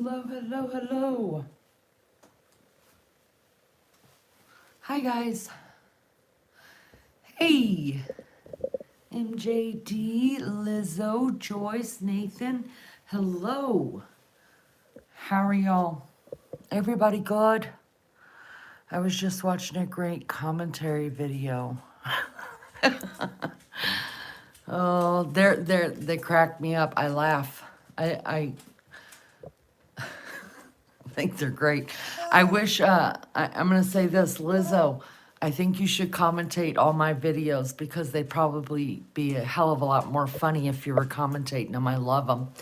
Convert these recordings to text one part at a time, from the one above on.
Hello, hello, hello. Hi, guys. Hey, MJD, Lizzo, Joyce, Nathan. Hello. How are y'all? Everybody good? I was just watching a great commentary video. Oh, they crack me up. I laugh. I think they're great. I wish, I'm going to say this, Lizzo, I think you should commentate all my videos because they'd probably be a hell of a lot more funny if you were commentating them. I love them.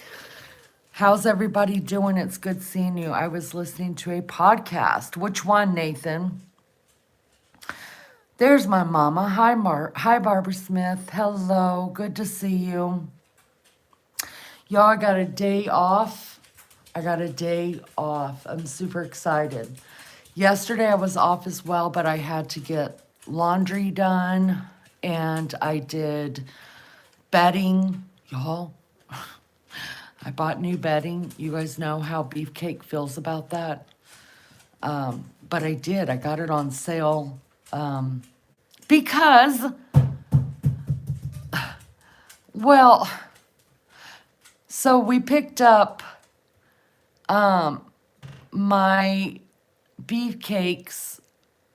How's everybody doing? It's good seeing you. I was listening to a podcast. Which one, Nathan? There's my mama. Hi, Barbara Smith. Hello. Good to see you. Y'all, I got a day off. I'm super excited. Yesterday I was off as well, but I had to get laundry done and I did bedding. Y'all, I bought new bedding. You guys know how Beefcake feels about that. But I did. I got it on sale because, well, so we picked up my Beefcake's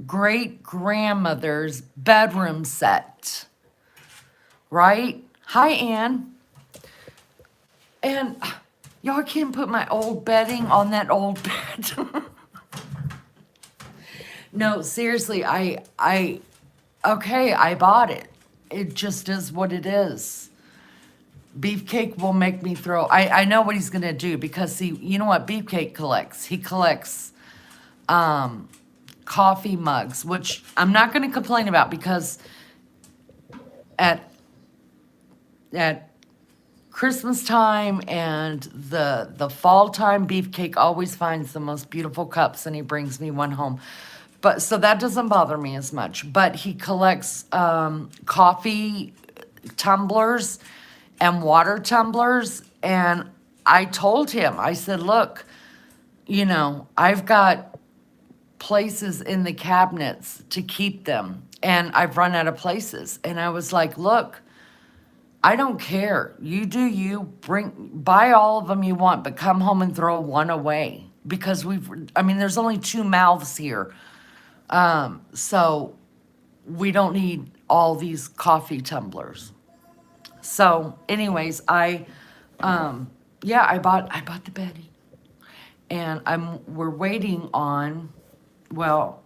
great-grandmother's bedroom set, right? Hi, Ann. And y'all can't put my old bedding on that old bed. No, seriously, okay, I bought it. It just is what it is. Beefcake will make me throw, I know what he's gonna do because see, you know what Beefcake collects? He collects coffee mugs, which I'm not gonna complain about because at Christmas time and the fall time, Beefcake always finds the most beautiful cups and he brings me one home. But so that doesn't bother me as much. But he collects coffee tumblers and water tumblers. And I told him, I said, look, you know, I've got places in the cabinets to keep them. And I've run out of places. And I was like, look, I don't care. You do you. Buy all of them you want, but come home and throw one away. Because there's only 2 mouths here. So we don't need all these coffee tumblers. So anyways, I bought the bedding. And we're waiting on, well,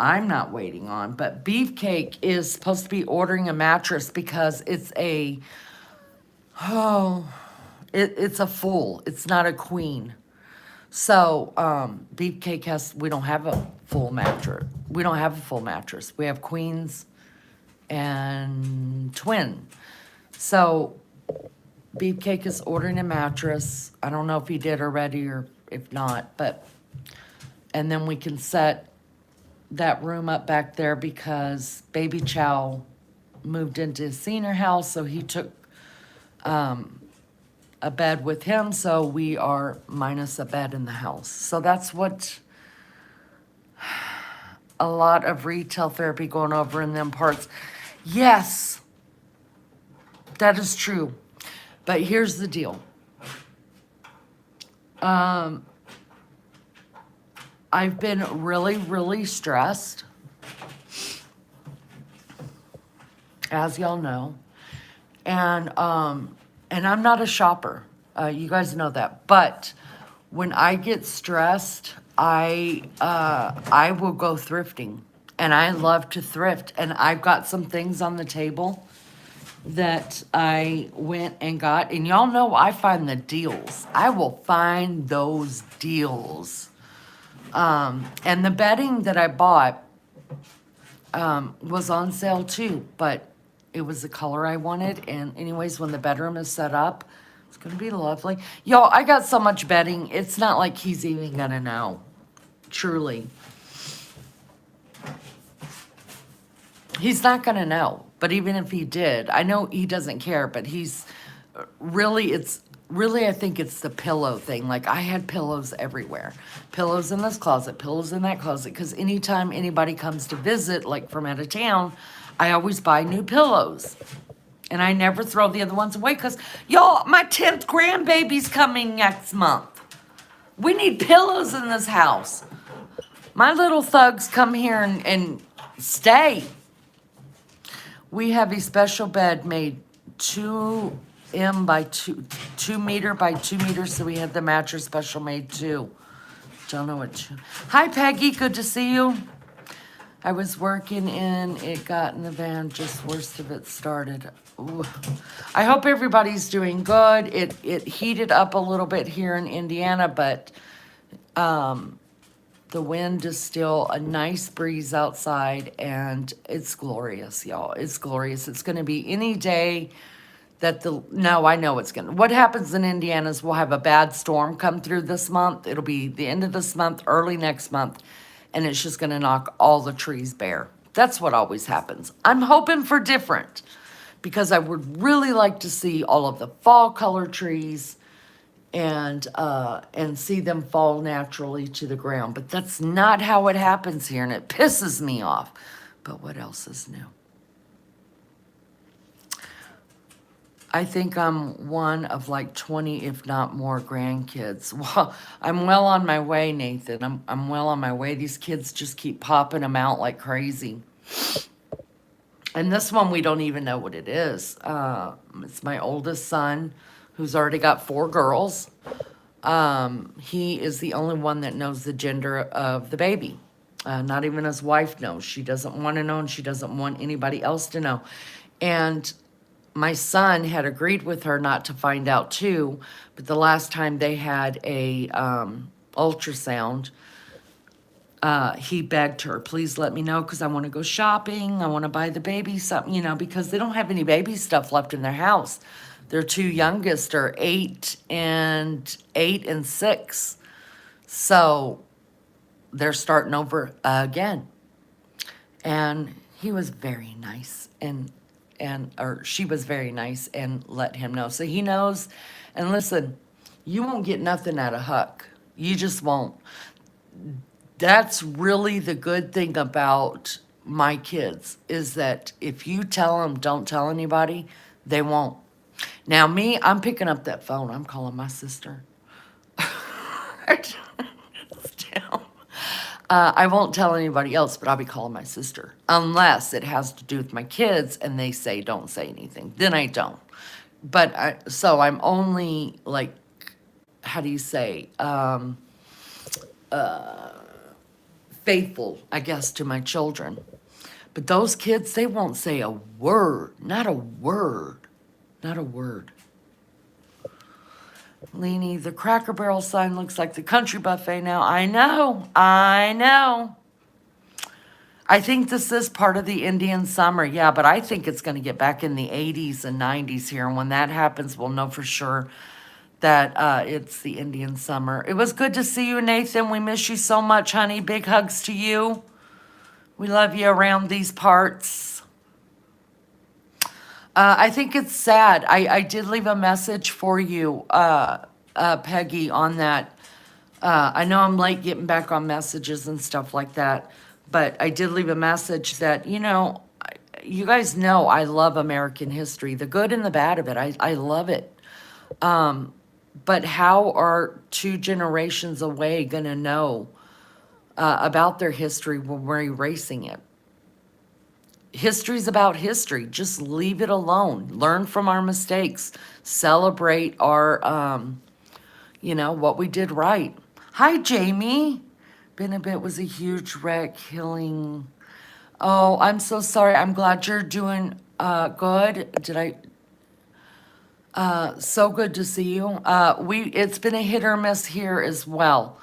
I'm not waiting on, but Beefcake is supposed to be ordering a mattress because it's a full. It's not a queen. So Beefcake we don't have a full mattress. We don't have a full mattress. We have queens and twin. So Beefcake is ordering a mattress. I don't know if he did already or if not, and then we can set that room up back there because Baby Chow moved into his senior house, so he took a bed with him, so we are minus a bed in the house. So that's what a lot of retail therapy going over in them parts. Yes, that is true. But here's the deal. I've been really, really stressed, as y'all know, and I'm not a shopper. You guys know that. But when I get stressed, I will go thrifting, and I love to thrift. And I've got some things on the table that I went and got, and y'all know I find the deals. I will find those deals. And the bedding that I bought was on sale too, but it was the color I wanted. And anyways, when the bedroom is set up, it's going to be lovely. Y'all, I got so much bedding. It's not like he's even going to know. Truly. He's not going to know. But even if he did, I know he doesn't care, but he's really, really, I think it's the pillow thing. Like, I had pillows everywhere. Pillows in this closet, pillows in that closet. Because anytime anybody comes to visit, like from out of town, I always buy new pillows. And I never throw the other ones away because, y'all, my 10th grandbaby's coming next month. We need pillows in this house. My little thugs come here and stay. We have a special bed made 2 by 2 meter by 2 meters, so we had the mattress special made too. Don't know what. Hi, Peggy. Good to see you. I was working in, it got in the van, just worst of it started. Ooh. I hope everybody's doing good. It heated up a little bit here in Indiana, but the wind is still a nice breeze outside, and it's glorious, y'all. It's glorious. It's going to be any day that no, I know it's going to. What happens in Indiana is we'll have a bad storm come through this month. It'll be the end of this month, early next month. And it's just going to knock all the trees bare. That's what always happens. I'm hoping for different because I would really like to see all of the fall color trees and see them fall naturally to the ground. But that's not how it happens here, and it pisses me off. But what else is new? I think I'm one of like 20, if not more, grandkids. Well, I'm well on my way, Nathan. I'm well on my way. These kids just keep popping them out like crazy. And this one, we don't even know what it is. It's my oldest son, who's already got 4 girls. He is the only one that knows the gender of the baby. Not even his wife knows. She doesn't want to know, and she doesn't want anybody else to know. And my son had agreed with her not to find out too, but the last time they had a ultrasound, he begged her, please let me know because I want to go shopping. I want to buy the baby something, because they don't have any baby stuff left in their house. Their 2 youngest are 8 and 6. So they're starting over again. And he was very nice or she was very nice and let him know. So he knows. And listen, you won't get nothing out of Huck. You just won't. That's really the good thing about my kids is that if you tell them don't tell anybody, they won't. Now me, I'm picking up that phone. I'm calling my sister. I won't tell anybody else, but I'll be calling my sister. Unless it has to do with my kids and they say, don't say anything. Then I don't. But so I'm only like, how do you say, faithful, I guess, to my children. But those kids, they won't say a word. Not a word. Not a word. Leanie, the Cracker Barrel sign looks like the country buffet now. I know. I think this is part of the Indian summer. Yeah, but I think it's going to get back in the 80s and 90s here. And when that happens, we'll know for sure that it's the Indian summer. It was good to see you, Nathan. We miss you so much, honey. Big hugs to you. We love you around these parts. I think it's sad. I did leave a message for you, Peggy, on that. I know I'm late getting back on messages and stuff like that, but I did leave a message that, you guys know I love American history, the good and the bad of it. I love it. But how are 2 generations away going to know about their history when we're erasing it? History's about history. Just leave it alone. Learn from our mistakes. Celebrate our, what we did right. Hi, Jamie. Been a bit was a huge wreck, killing. Oh, I'm so sorry. I'm glad you're doing good. So good to see you. It's been a hit or miss here as well.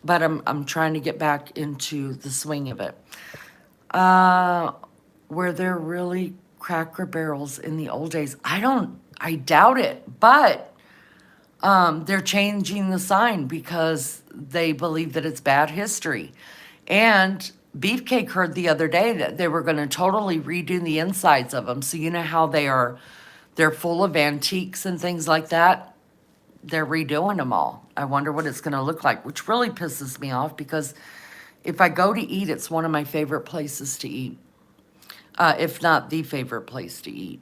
But I'm trying to get back into the swing of it. Were there really Cracker Barrels in the old days? I doubt it, but they're changing the sign because they believe that it's bad history. And Beefcake heard the other day that they were going to totally redo the insides of them. So you know how they're full of antiques and things like that. They're redoing them all. I wonder what it's going to look like, which really pisses me off because if I go to eat, it's one of my favorite places to eat, if not the favorite place to eat.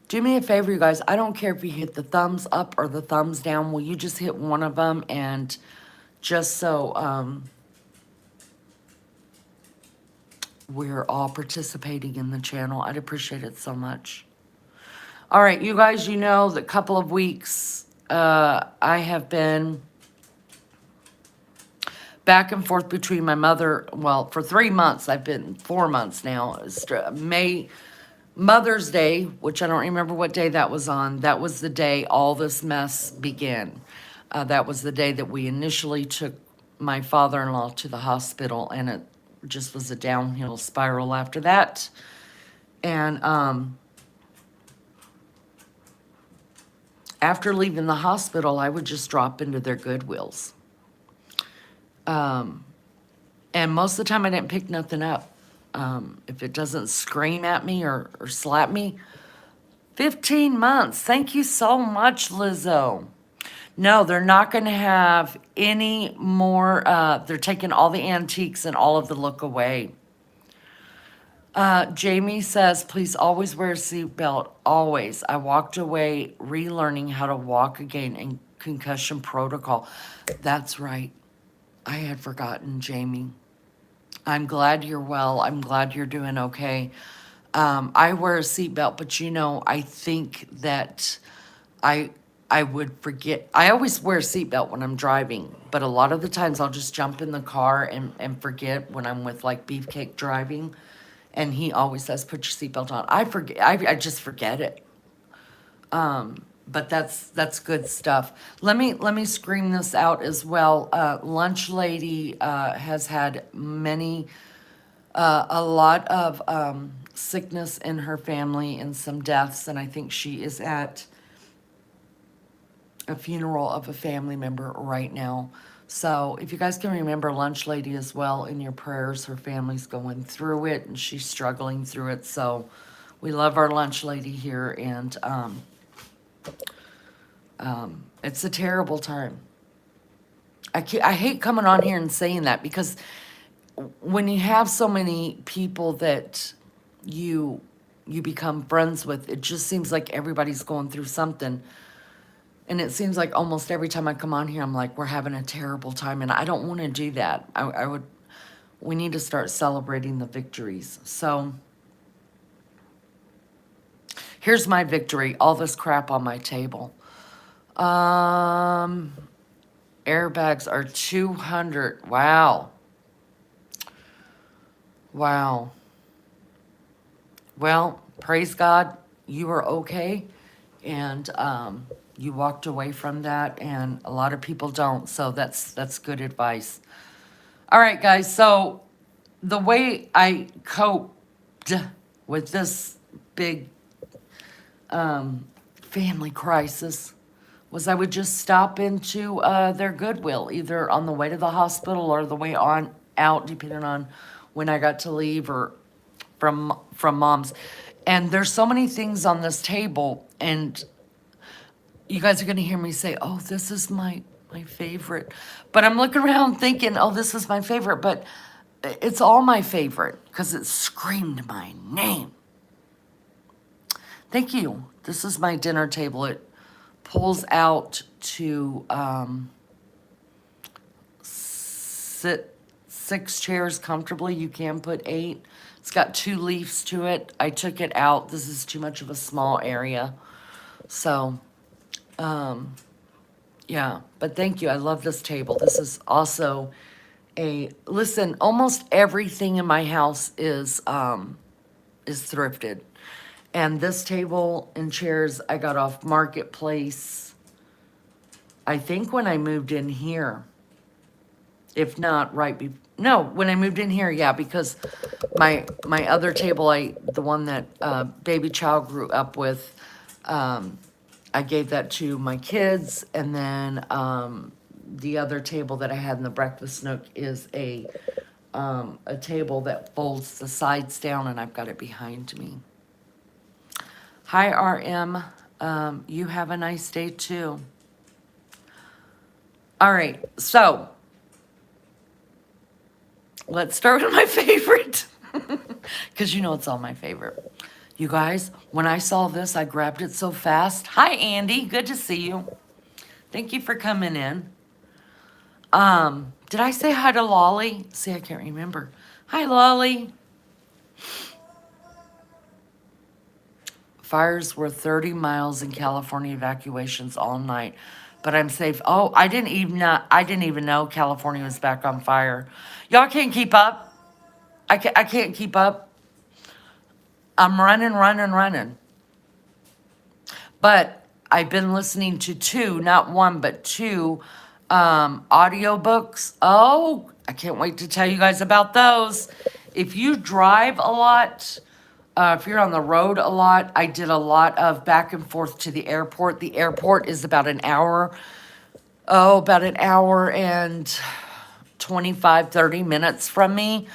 Do me a favor, you guys. I don't care if you hit the thumbs up or the thumbs down. Will you just hit one of them, and just so we're all participating in the channel. I'd appreciate it so much. All right, you guys, you know, the couple of weeks I have been back and forth between my mother. Well, for 3 months, I've been 4 months now. Mother's Day, which I don't remember what day that was on. That was the day all this mess began. That was the day that we initially took my father-in-law to the hospital, and it just was a downhill spiral after that. And after leaving the hospital, I would just drop into their Goodwills. And most of the time I didn't pick nothing up. If it doesn't scream at me or slap me. 15 months. Thank you so much, Lizzo. No, they're not going to have any more. They're taking all the antiques and all of the look away. Jamie says, please always wear a seatbelt. Always. I walked away relearning how to walk again in concussion protocol. That's right. I had forgotten, Jamie. I'm glad you're well. I'm glad you're doing okay. I wear a seatbelt, but you know, I think that I would forget. I always wear a seatbelt when I'm driving, but a lot of the times I'll just jump in the car and forget when I'm with like Beefcake driving. And he always says, put your seatbelt on. I forget. I just forget it. But that's good stuff. Let me scream this out as well. Lunch Lady has had a lot of sickness in her family and some deaths, and I think she is at a funeral of a family member right now. So if you guys can remember Lunch Lady as well in your prayers, her family's going through it and she's struggling through it. So we love our Lunch Lady here, and it's a terrible time. I hate coming on here and saying that because when you have so many people that you become friends with, it just seems like everybody's going through something. And it seems like almost every time I come on here, I'm like, we're having a terrible time. And I don't want to do that. We need to start celebrating the victories. So here's my victory. All this crap on my table. Airbags are 200. Wow. Wow. Well, praise God, you are okay. And you walked away from that, and a lot of people don't. So that's good advice. All right, guys. So the way I coped with this big family crisis was I would just stop into their Goodwill, either on the way to the hospital or the way on out, depending on when I got to leave or from Mom's. And there's so many things on this table, and you guys are going to hear me say, oh, this is my favorite. But I'm looking around thinking, oh, this is my favorite. But it's all my favorite because it screamed my name. Thank you. This is my dinner table. It pulls out to sit 6 chairs comfortably. You can put 8. It's got 2 leaves to it. I took it out. This is too much of a small area. So, yeah, but thank you. I love this table. This is also listen, almost everything in my house is thrifted. And this table and chairs I got off Marketplace, I think when I moved in here. If not, when I moved in here, yeah, because my other table, the one that baby child grew up with, I gave that to my kids, and then the other table that I had in the breakfast nook is a table that folds the sides down, and I've got it behind me. Hi, RM. You have a nice day too. All right, so let's start with my favorite, because you know it's all my favorite. You guys, when I saw this, I grabbed it so fast. Hi, Andy. Good to see you. Thank you for coming in. Did I say hi to Lolly? See, I can't remember. Hi, Lolly. Fires were 30 miles in California, evacuations all night, but I'm safe. Oh, I didn't even know California was back on fire. Y'all can't keep up. I can't keep up. I'm running. But I've been listening to two, not one, but two audiobooks. Oh, I can't wait to tell you guys about those. If you drive a lot, if you're on the road a lot, I did a lot of back and forth to the airport. The airport is about an hour and 25, 30 minutes from me.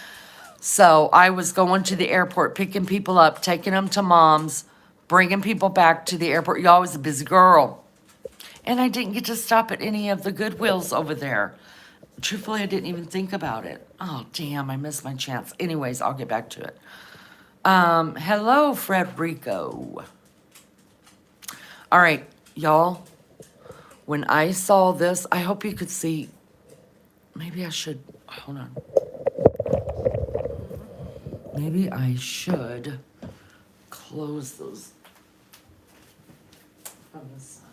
So I was going to the airport, picking people up, taking them to mom's, bringing people back to the airport. You're always a busy girl. And I didn't get to stop at any of the Goodwills over there. Truthfully, I didn't even think about it. Oh, damn, I missed my chance. Anyways, I'll get back to it. Hello, Frederico. All right, y'all. When I saw this, I hope you could see. Maybe I should, hold on. Maybe I should close those from the sun.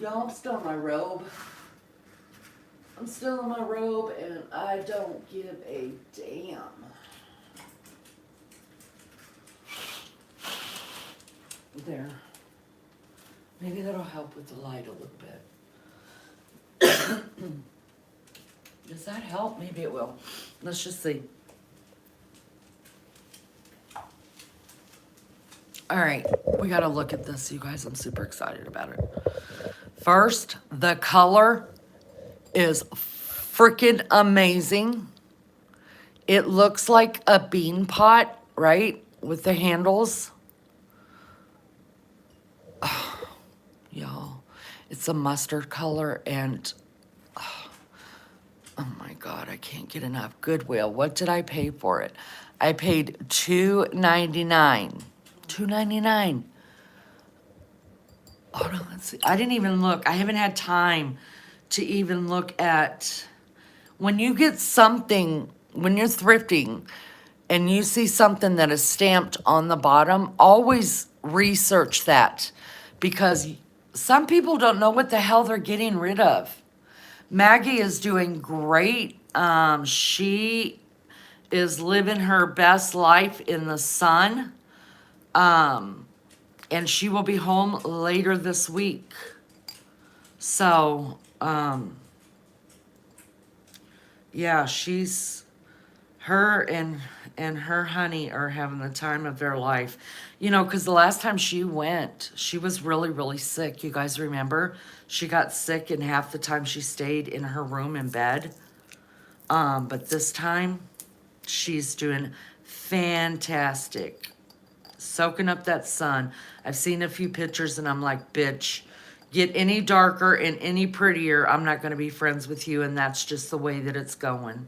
Y'all, I'm still in my robe. And I don't give a damn. There. Maybe that'll help with the light a little bit. Does that help? Maybe it will. Let's just see. All right, we gotta look at this, you guys. I'm super excited about it. First, the color is freaking amazing. It looks like a bean pot, right? With the handles. Oh, y'all, it's a mustard color, and oh my God, I can't get enough. Goodwill, what did I pay for it? I paid $2.99. $2.99. Hold on, let's see. I didn't even look. I haven't had time to even look at. When you get something, when you're thrifting and you see something that is stamped on the bottom, always research that, because some people don't know what the hell they're getting rid of. Maggie is doing great. She is living her best life in the sun. And she will be home later this week. So, yeah, her and her honey are having the time of their life. You know, because the last time she went, she was really, really sick. You guys remember? She got sick, and half the time she stayed in her room in bed. But this time, she's doing fantastic. Soaking up that sun. I've seen a few pictures, and I'm like, bitch, get any darker and any prettier, I'm not going to be friends with you, and that's just the way that it's going.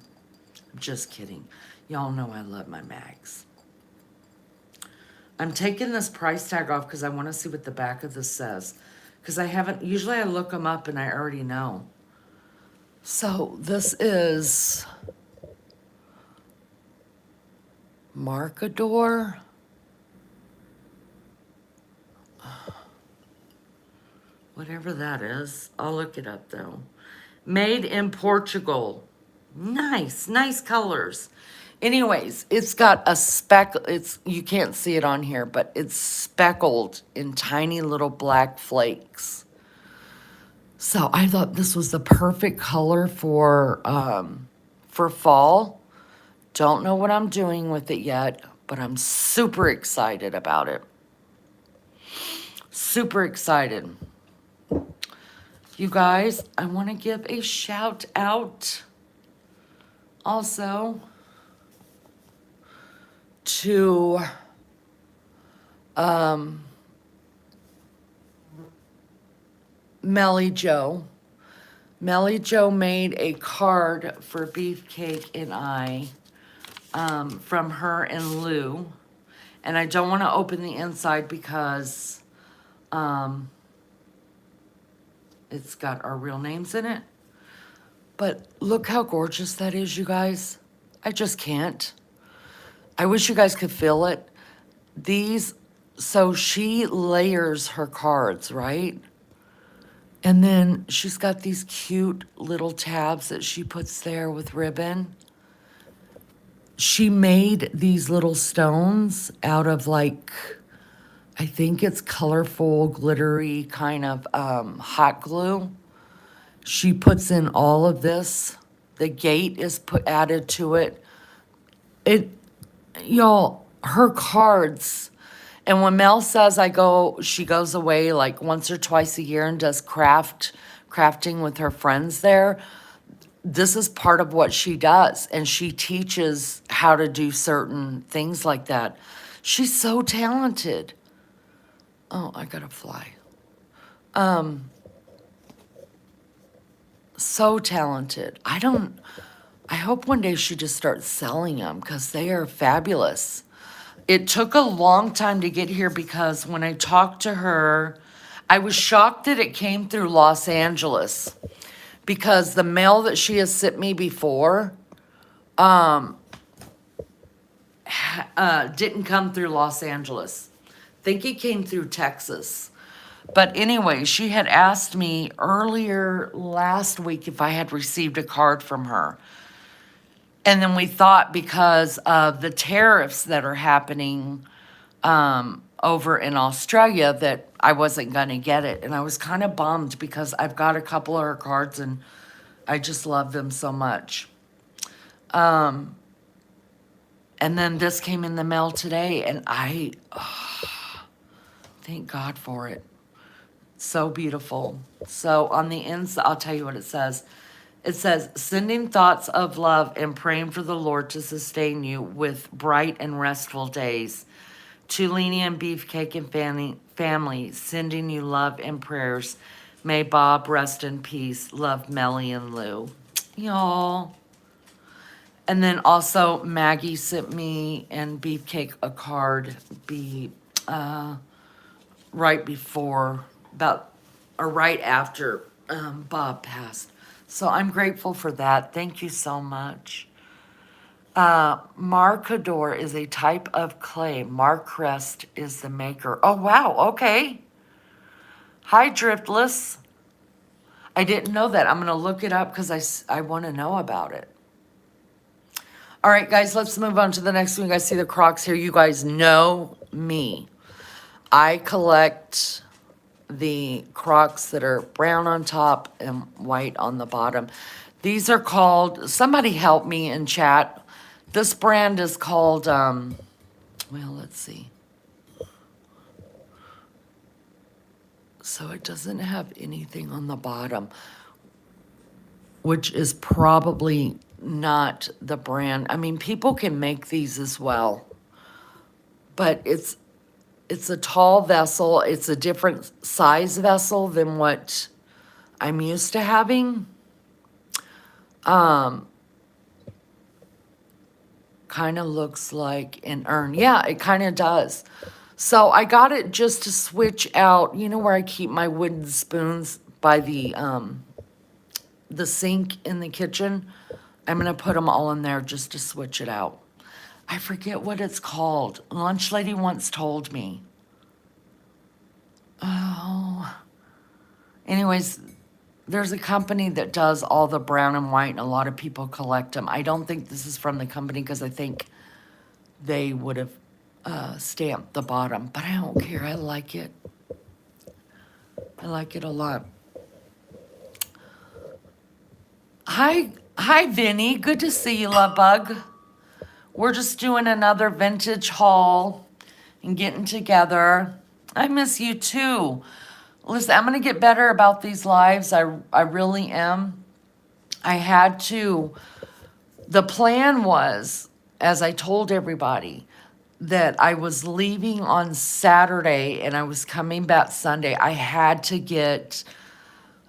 I'm just kidding. Y'all know I love my mags. I'm taking this price tag off because I want to see what the back of this says. Because I haven't, usually I look them up and I already know. So this is Marcador. Whatever that is. I'll look it up though. Made in Portugal. Nice, nice colors. Anyways, it's got a speck, you can't see it on here, but it's speckled in tiny little black flakes. So I thought this was the perfect color for fall. Don't know what I'm doing with it yet, but I'm super excited about it. Super excited. You guys, I want to give a shout out also to Melly Joe. Melly Joe made a card for Beefcake and I from her and Lou. And I don't want to open the inside because it's got our real names in it. But look how gorgeous that is, you guys. I just can't. I wish you guys could feel it. So she layers her cards, right? And then she's got these cute little tabs that she puts there with ribbon. She made these little stones out of like, I think it's colorful, glittery kind of hot glue. She puts in all of this. The gate is added to it. Y'all, her cards. And when Mel says she goes away like once or twice a year and does crafting with her friends there. This is part of what she does. And she teaches how to do certain things like that. She's so talented. Oh, I gotta fly. So talented. I hope one day she just starts selling them because they are fabulous. It took a long time to get here because when I talked to her, I was shocked that it came through Los Angeles because the mail that she has sent me before didn't come through Los Angeles. I think it came through Texas. But anyway, she had asked me earlier last week if I had received a card from her. And then we thought because of the tariffs that are happening over in Australia that I wasn't going to get it. And I was kind of bummed because I've got a couple of her cards and I just love them so much. And then this came in the mail today and thank God for it. So beautiful. So on the inside, I'll tell you what it says. It says, sending thoughts of love and praying for the Lord to sustain you with bright and restful days. To Lenny and Beefcake and family, sending you love and prayers. May Bob rest in peace. Love, Melly and Lou. Y'all. And then also Maggie sent me and Beefcake a card right before, right after Bob passed. So I'm grateful for that. Thank you so much. Marcador is a type of clay. Marcrest is the maker. Oh, wow. Okay. Hi, Driftless. I didn't know that. I'm going to look it up because I want to know about it. All right, guys, let's move on to the next one. You guys see the Crocs here. You guys know me. I collect the Crocs that are brown on top and white on the bottom. These are called, somebody help me in chat. This brand is called, well, let's see. So it doesn't have anything on the bottom, which is probably not the brand. I mean, people can make these as well, but it's a tall vessel. It's a different size vessel than what I'm used to having. Kind of looks like an urn. Yeah, it kind of does. So I got it just to switch out, you know where I keep my wooden spoons by the sink in the kitchen? I'm going to put them all in there just to switch it out. I forget what it's called. Lunch lady once told me. Oh. Anyways, there's a company that does all the brown and white, and a lot of people collect them. I don't think this is from the company because I think they would have stamped the bottom, but I don't care. I like it. I like it a lot. Hi, Vinny. Good to see you, love bug. We're just doing another vintage haul and getting together. I miss you too. Listen, I'm going to get better about these lives. I really am. I had to. The plan was, as I told everybody, that I was leaving on Saturday and I was coming back Sunday. I had to get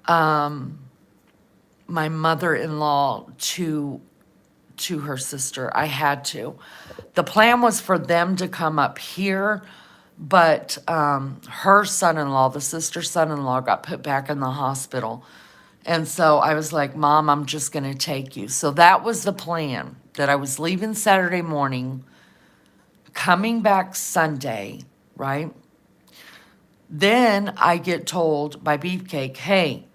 my mother-in-law to her sister. I had to. The plan was for them to come up here, but her son-in-law, the sister's son-in-law, got put back in the hospital. And so I was like, Mom, I'm just going to take you. So that was the plan, that I was leaving Saturday morning, coming back Sunday, right? Then I get told by Beefcake, hey,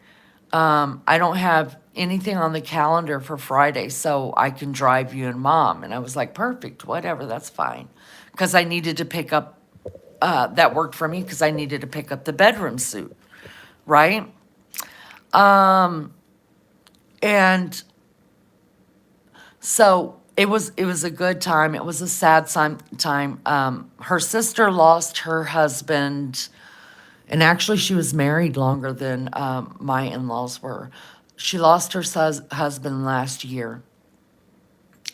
I don't have anything on the calendar for Friday, so I can drive you and Mom. And I was like, perfect, whatever, that's fine. Because I needed to pick up, that worked for me because I needed to pick up the bedroom suit, right? And so it was a good time. It was a sad time. Her sister lost her husband, and actually she was married longer than my in-laws were. She lost her husband last year,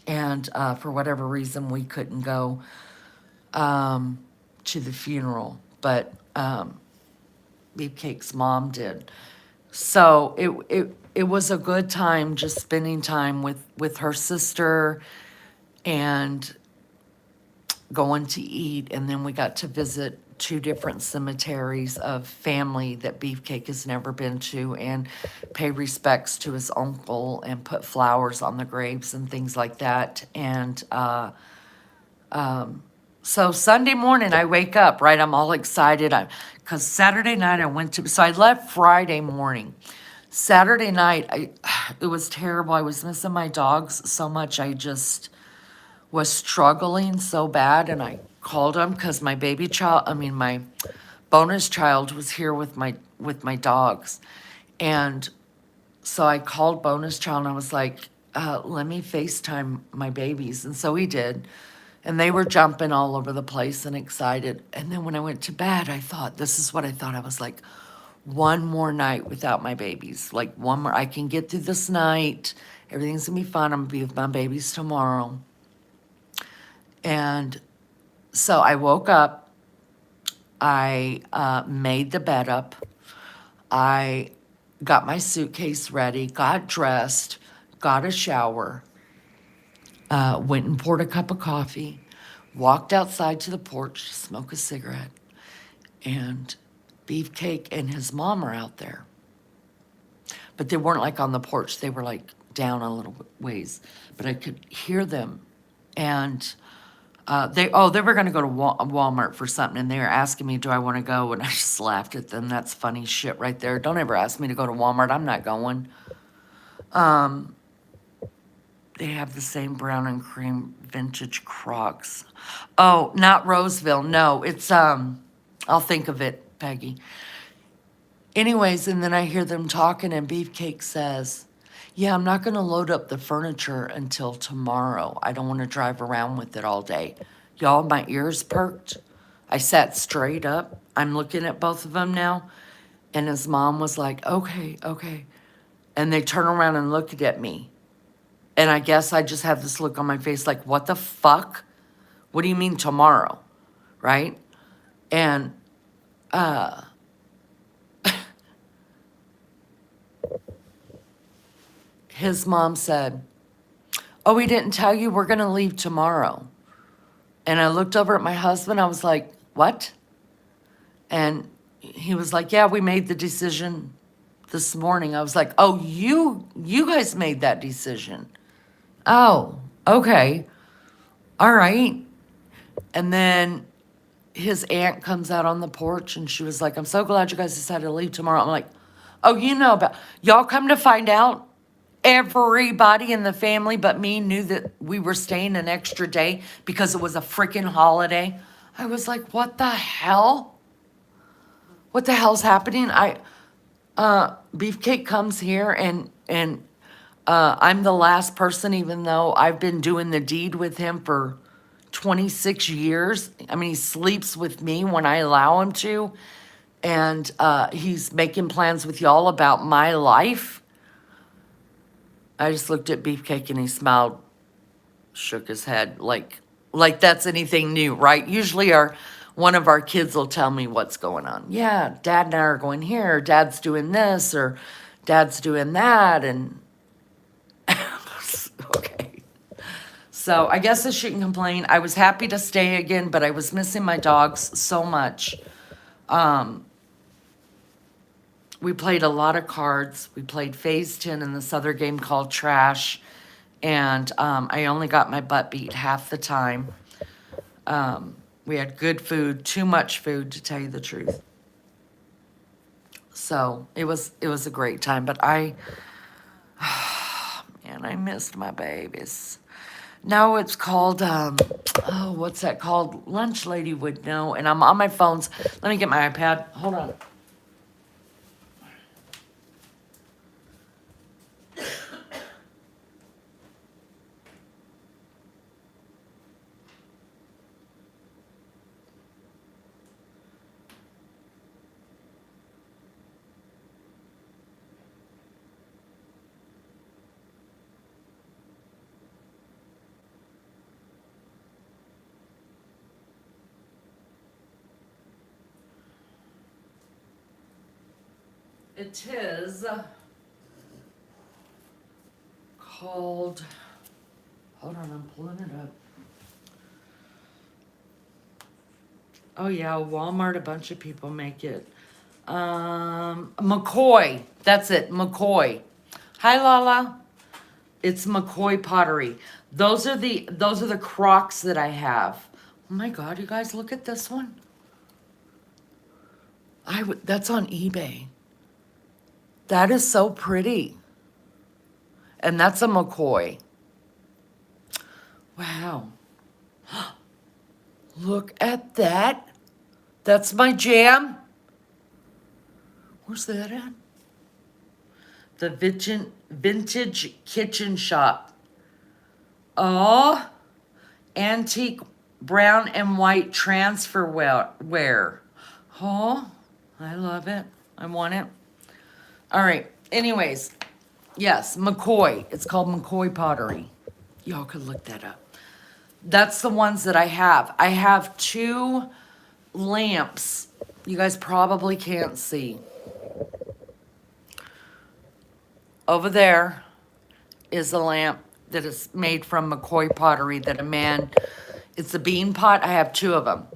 and for whatever reason we couldn't go to the funeral, but Beefcake's mom did. So it was a good time, just spending time with her sister and going to eat. And then we got to visit 2 different cemeteries of family that Beefcake has never been to, and pay respects to his uncle and put flowers on the graves and things like that. And so Sunday morning I wake up, right? I'm all excited. Because Saturday night I went to, so I left Friday morning. Saturday night, it was terrible. I was missing my dogs so much. I just was struggling so bad, and I called them because my my bonus child was here with my dogs. And so I called bonus child and I was like, let me FaceTime my babies. And so he did. And they were jumping all over the place and excited. And then when I went to bed, I thought, this is what I thought. I was like, one more night without my babies. Like, one more, I can get through this night. Everything's gonna be fine. I'm gonna be with my babies tomorrow. And so I woke up. I made the bed up. I got my suitcase ready, got dressed, got a shower, went and poured a cup of coffee, walked outside to the porch to smoke a cigarette, and Beefcake and his mom are out there. But they weren't like on the porch, they were like down a little ways, but I could hear them. And they were gonna go to Walmart for something, and they were asking me, do I wanna go? And I just laughed at them. That's funny shit right there. Don't ever ask me to go to Walmart, I'm not going. They have the same brown and cream vintage Crocs. Oh, not Roseville. No, it's, I'll think of it, Peggy. Anyways, and then I hear them talking, and Beefcake says, yeah, I'm not going to load up the furniture until tomorrow. I don't want to drive around with it all day. Y'all, my ears perked. I sat straight up. I'm looking at both of them now. And his mom was like, okay, okay. And they turn around and looked at me. And I guess I just have this look on my face like, what the fuck? What do you mean tomorrow? Right? And his mom said, oh, we didn't tell you we're going to leave tomorrow. And I looked over at my husband. I was like, what? And he was like, yeah, we made the decision this morning. I was like, oh, you guys made that decision. Oh, okay. All right. And then his aunt comes out on the porch and she was like, I'm so glad you guys decided to leave tomorrow. I'm like, oh, you know about, y'all come to find out, everybody in the family but me knew that we were staying an extra day because it was a freaking holiday. I was like, what the hell? What the hell's happening? Beefcake comes here and I'm the last person, even though I've been doing the deed with him for 26 years. I mean, he sleeps with me when I allow him to. And he's making plans with y'all about my life. I just looked at Beefcake and he smiled, shook his head like that's anything new, right? Usually one of our kids will tell me what's going on. Yeah, Dad and I are going here, or Dad's doing this, or Dad's doing that, and okay. So I guess I shouldn't complain. I was happy to stay again, but I was missing my dogs so much. We played a lot of cards. We played Phase 10 in this other game called Trash. And I only got my butt beat half the time. We had good food, too much food to tell you the truth. So it was a great time. But man, I missed my babies. No, it's called, what's that called? Lunch Lady would know. And I'm on my phones. Let me get my iPad. Hold on. It is called, hold on, I'm pulling it up. Oh yeah, Walmart, a bunch of people make it. McCoy, that's it, McCoy. Hi Lala. It's McCoy pottery. Those are the Crocs that I have. Oh my God, you guys, look at this one. That's on eBay. That is so pretty. And that's a McCoy. Wow. Look at that. That's my jam. Where's that at? The Vintage Kitchen Shop. Oh, antique brown and white transfer wear. Oh, I love it. I want it. All right. Anyways, yes, McCoy. It's called McCoy pottery. Y'all could look that up. That's the ones that I have. I have 2 lamps. You guys probably can't see. Over there is a lamp that is made from McCoy pottery that it's a bean pot. I have 2 of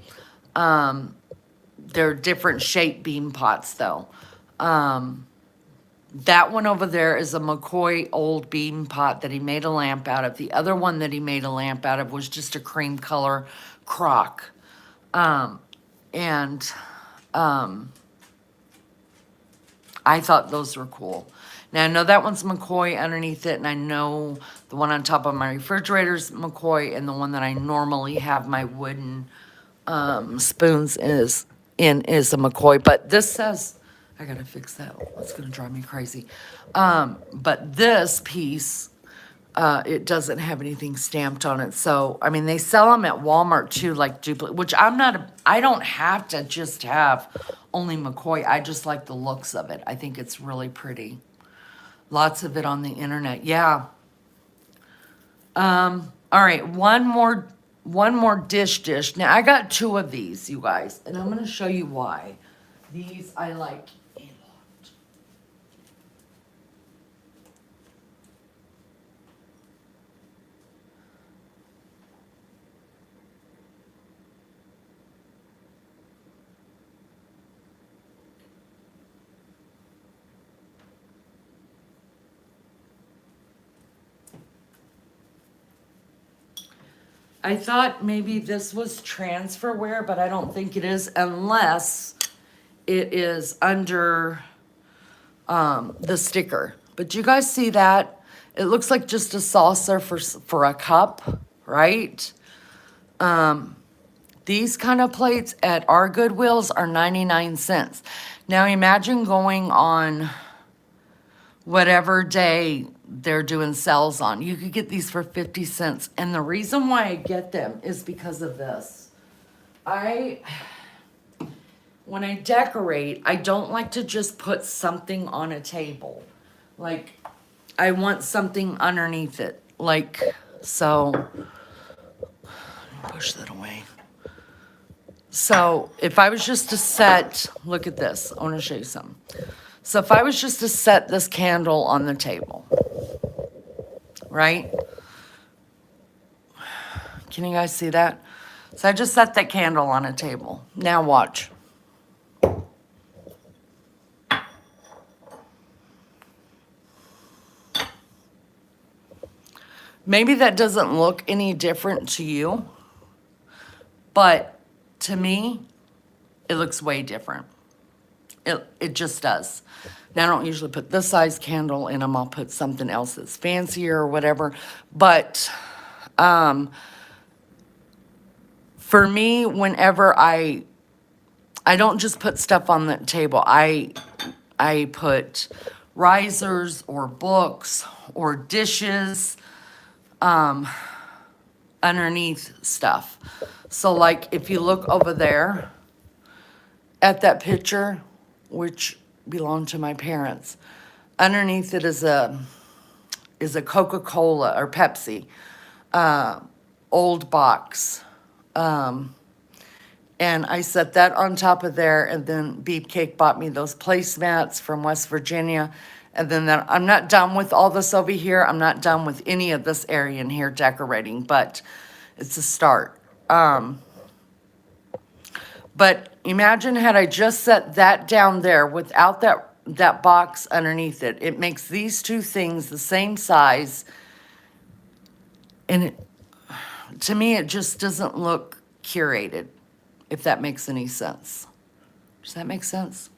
them. They're different shaped bean pots though. That one over there is a McCoy old bean pot that he made a lamp out of. The other one that he made a lamp out of was just a cream color crock. I thought those were cool. Now, I know that one's McCoy underneath it, and I know the one on top of my refrigerator's McCoy, and the one that I normally have my wooden spoons is a McCoy. But this says, I gotta fix that. That's gonna drive me crazy. But this piece, it doesn't have anything stamped on it. So, I mean, they sell them at Walmart too, like duplicate, which I don't have to just have only McCoy. I just like the looks of it. I think it's really pretty. Lots of it on the internet. Yeah. All right, one more dish. Now, I got 2 of these, you guys, and I'm gonna show you why. These I like a lot. I thought maybe this was transferware, but I don't think it is unless it is under the sticker. But you guys see that? It looks like just a saucer for a cup, right? These kind of plates at our Goodwills are 99 cents. Now imagine going on whatever day they're doing sales on. You could get these for 50 cents. And the reason why I get them is because of this. when I decorate, I don't like to just put something on a table. Like, I want something underneath it. Like, so, push that away. So, if I was just to set, look at this. I want to show you something. So, if I was just to set this candle on the table, right? Can you guys see that? So, I just set that candle on a table. Now, watch. Maybe that doesn't look any different to you, but to me, it looks way different. It just does. Now, I don't usually put this size candle in them. I'll put something else that's fancier or whatever. But for me, whenever I don't just put stuff on the table. I put risers or books or dishes underneath stuff. So like if you look over there at that picture, which belonged to my parents, underneath it is a Coca-Cola or Pepsi old box. And I set that on top of there, and then Beefcake bought me those placemats from West Virginia. And then I'm not done with all this over here. I'm not done with any of this area in here decorating, but it's a start. But imagine had I just set that down there without that box underneath it. It makes these two things the same size. And to me, it just doesn't look curated, if that makes any sense. Does that make sense?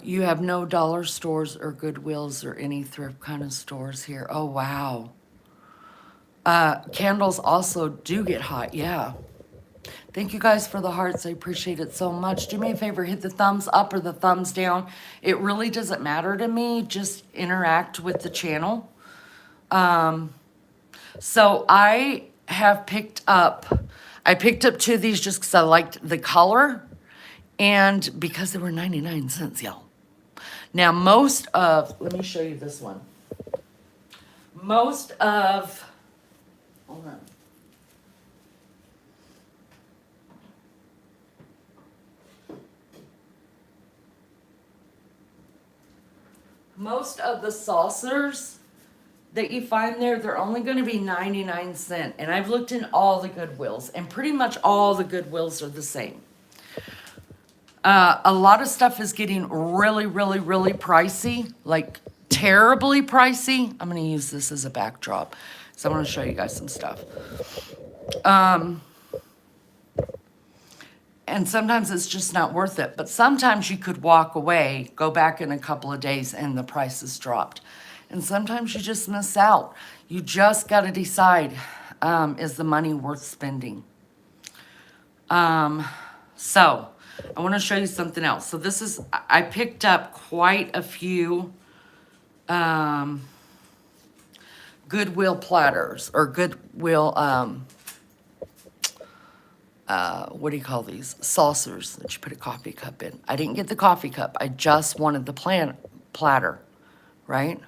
You have no dollar stores or Goodwills or any thrift kind of stores here. Oh, wow. Candles also do get hot, yeah. Thank you guys for the hearts. I appreciate it so much. Do me a favor, hit the thumbs up or the thumbs down. It really doesn't matter to me. Just interact with the channel. So I picked up two of these just because I liked the color and because they were 99 cents, y'all. Now, let me show you this one. Hold on. Most of the saucers that you find there, they're only going to be 99 cents. And I've looked in all the Goodwills, and pretty much all the Goodwills are the same. A lot of stuff is getting really, really, really pricey, like terribly pricey. I'm going to use this as a backdrop, so I want to show you guys some stuff. And sometimes it's just not worth it. But sometimes you could walk away, go back in a couple of days, and the price has dropped. And sometimes you just miss out. You just got to decide, is the money worth spending? So I want to show you something else. So I picked up quite a few Goodwill platters or Goodwill, what do you call these? Saucers that you put a coffee cup in. I didn't get the coffee cup. I just wanted the platter, right?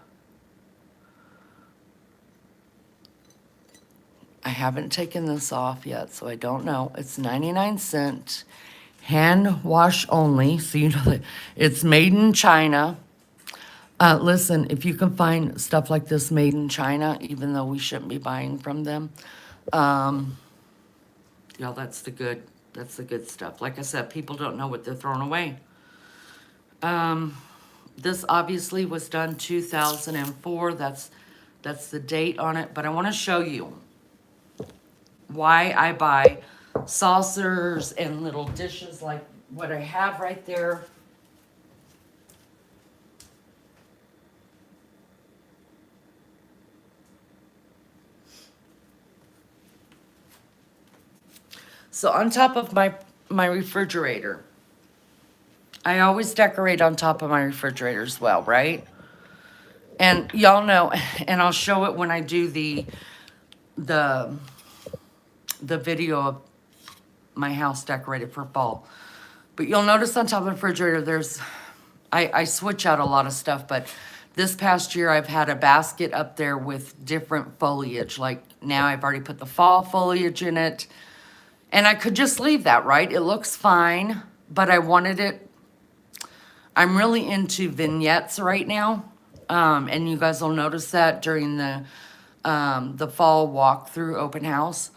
I haven't taken this off yet, so I don't know. It's 99 cents, hand wash only, so you know that it's made in China. Listen, if you can find stuff like this made in China, even though we shouldn't be buying from them, that's the good stuff. Like I said, people don't know what they're throwing away. This obviously was done 2004. That's the date on it, but I want to show you why I buy saucers and little dishes like what I have right there. So on top of my refrigerator, I always decorate on top of my refrigerator as well, right? And y'all know, and I'll show it when I do the video of my house decorated for fall. But you'll notice on top of the refrigerator, I switch out a lot of stuff, but this past year I've had a basket up there with different foliage. Like now I've already put the fall foliage in it. And I could just leave that, right? It looks fine, but I wanted it. I'm really into vignettes right now. And you guys will notice that during the fall walkthrough open house.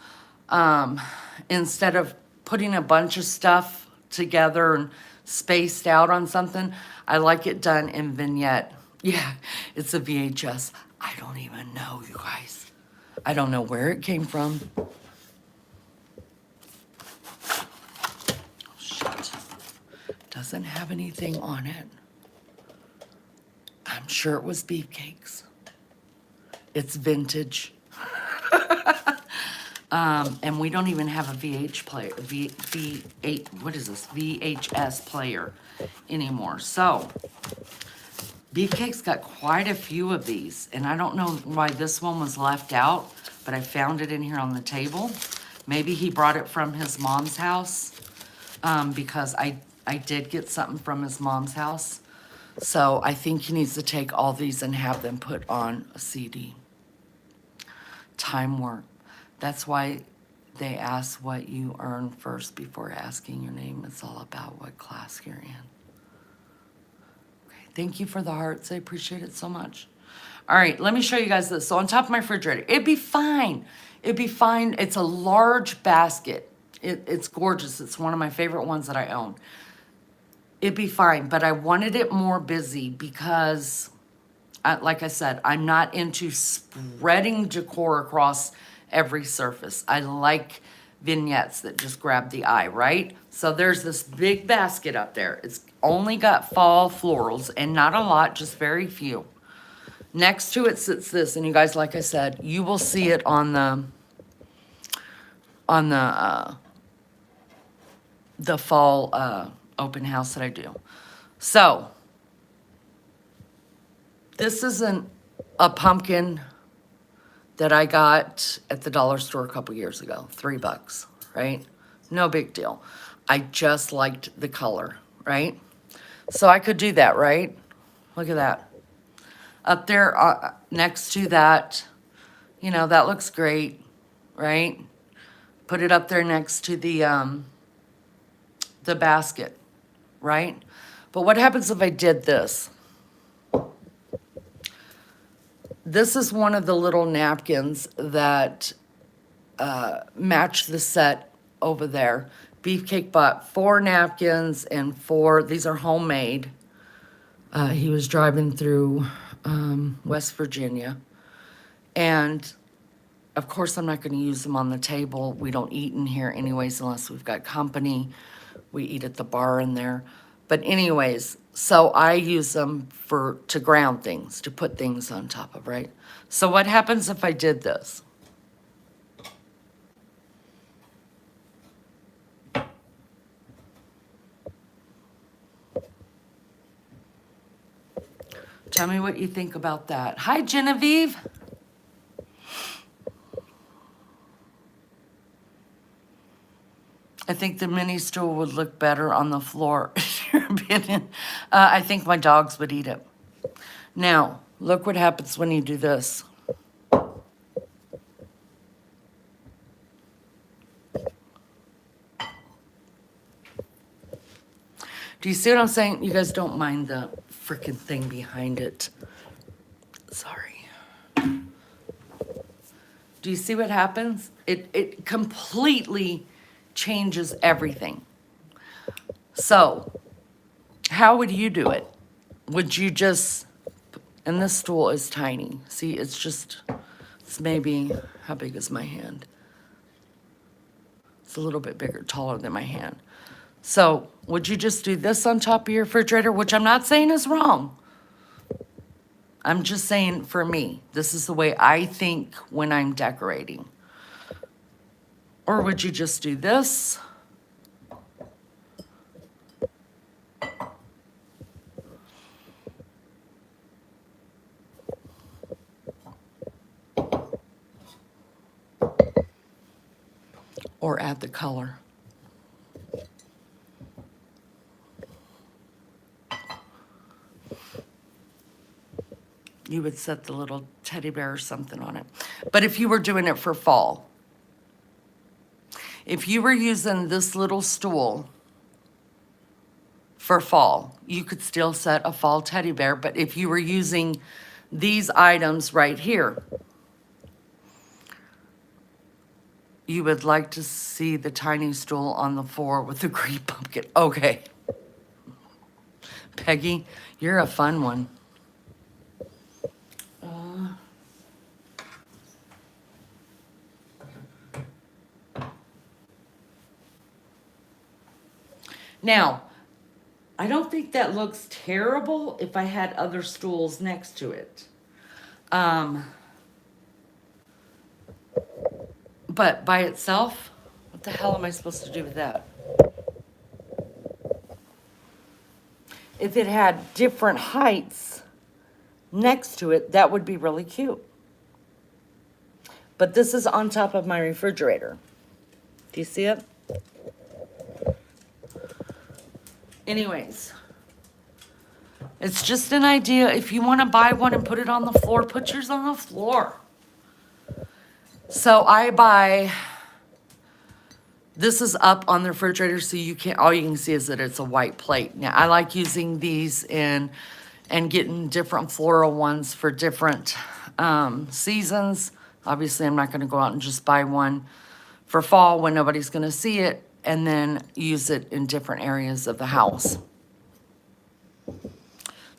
Instead of putting a bunch of stuff together and spaced out on something, I like it done in vignette. Yeah, it's a VHS. I don't even know, you guys. I don't know where it came from. Oh, shit. Doesn't have anything on it. I'm sure it was beefcakes. It's vintage. And we don't even have a VH player, V8, what is this? VHS player anymore. So, Beefcake's got quite a few of these, and I don't know why this one was left out, but I found it in here on the table. Maybe he brought it from his mom's house, because I did get something from his mom's house. So I think he needs to take all these and have them put on a CD. Time work. That's why they ask what you earn first before asking your name. It's all about what class you're in. Okay, thank you for the hearts. I appreciate it so much. All right, let me show you guys this. So on top of my refrigerator, it'd be fine. It'd be fine. It's a large basket. It's gorgeous. It's one of my favorite ones that I own. It'd be fine, but I wanted it more busy because, like I said, I'm not into spreading decor across every surface. I like vignettes that just grab the eye, right? So there's this big basket up there. It's only got fall florals and not a lot, just very few. Next to it sits this, and you guys, like I said, you will see it on the fall open house that I do. So this isn't a pumpkin that I got at the dollar store a couple years ago, $3, right? No big deal. I just liked the color, right? So I could do that, right? Look at that. Up there next to that, you know, that looks great, right? Put it up there next to the basket, right? But what happens if I did this? This is one of the little napkins that match the set over there. Beefcake bought 4 napkins and 4, these are homemade. He was driving through West Virginia. And of course, I'm not going to use them on the table. We don't eat in here anyways unless we've got company. We eat at the bar in there. But anyways, so I use them to ground things, to put things on top of, right? So what happens if I did this? Tell me what you think about that. Hi, Genevieve. I think the mini stool would look better on the floor, in your opinion. I think my dogs would eat it. Now, look what happens when you do this. Do you see what I'm saying? You guys don't mind the freaking thing behind it. Sorry. Do you see what happens? It completely changes everything. So, how would you do it? Would you just, and this stool is tiny. See, it's maybe, how big is my hand? It's a little bit bigger, taller than my hand. So, would you just do this on top of your refrigerator, which I'm not saying is wrong. I'm just saying for me, this is the way I think when I'm decorating. Or would you just do this? Or add the color. you would set the little teddy bear or something on it. But if you were doing it for fall, if you were using this little stool for fall, you could still set a fall teddy bear. But if you were using these items right here, you would like to see the tiny stool on the floor with the green pumpkin. Okay. Peggy, you're a fun one. Now, I don't think that looks terrible if I had other stools next to it. But by itself, what the hell am I supposed to do with that? If it had different heights next to it, that would be really cute. But this is on top of my refrigerator. Do you see it? Anyways, it's just an idea. If you want to buy one and put it on the floor, put yours on the floor. So I buy, this is up on the refrigerator, so you can't, all you can see is that it's a white plate. Now, I like using these and getting different floral ones for different seasons. Obviously, I'm not going to go out and just buy one for fall when nobody's going to see it, and then use it in different areas of the house.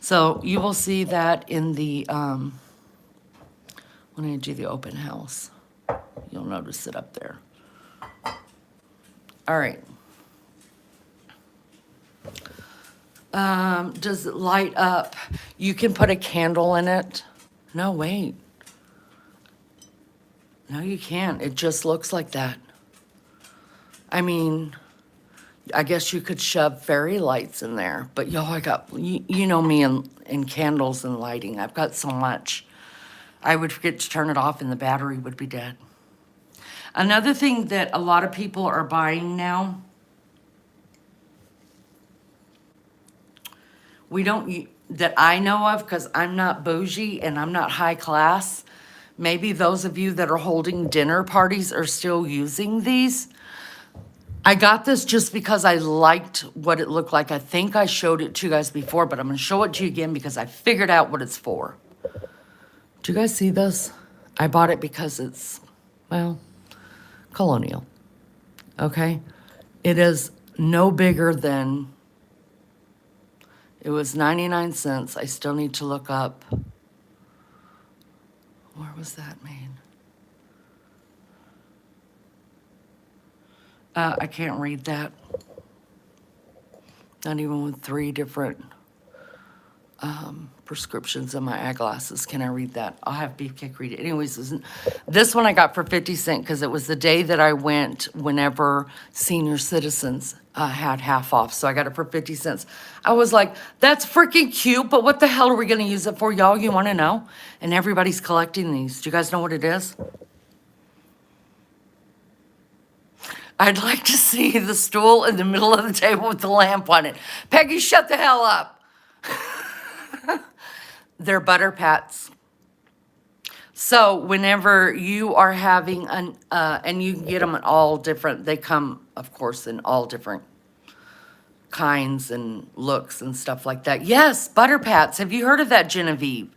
So you will see that in the, when I do the open house. You'll notice it up there. All right. Does it light up? You can put a candle in it. No, wait. No, you can't. It just looks like that. I mean, I guess you could shove fairy lights in there. But yo, I got, you know me in candles and lighting. I've got so much. I would forget to turn it off and the battery would be dead. Another thing that a lot of people are buying now, that I know of, because I'm not bougie and I'm not high class. Maybe those of you that are holding dinner parties are still using these. I got this just because I liked what it looked like. I think I showed it to you guys before, but I'm going to show it to you again because I figured out what it's for. Do you guys see this? I bought it because it's, well, colonial. Okay? It is no bigger than, it was 99 cents. I still need to look up, where was that made? I can't read that. Not even with 3 different prescriptions in my eyeglasses can I read that. I'll have Beefcake read it. Anyways, this one I got for 50 cents because it was the day that I went whenever senior citizens had half off. So I got it for 50 cents. I was like, that's freaking cute, but what the hell are we going to use it for, y'all? You want to know? And everybody's collecting these. Do you guys know what it is? I'd like to see the stool in the middle of the table with the lamp on it. Peggy, shut the hell up. They're butter pats. So whenever you are having an, and you can get them in all different, they come, of course, in all different kinds and looks and stuff like that. Yes, butter pats. Have you heard of that, Genevieve?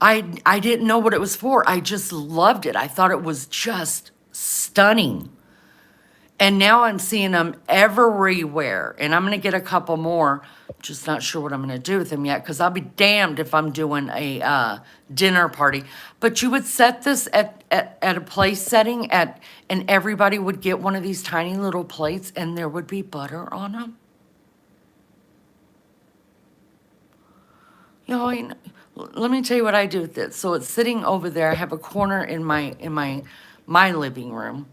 I didn't know what it was for. I just loved it. I thought it was just stunning. And now I'm seeing them everywhere. And I'm going to get a couple more. Just not sure what I'm going to do with them yet. Because I'll be damned if I'm doing a dinner party. But you would set this at a place setting. And everybody would get one of these tiny little plates. And there would be butter on them. You know, let me tell you what I do with it. So it's sitting over there. I have a corner in my living room.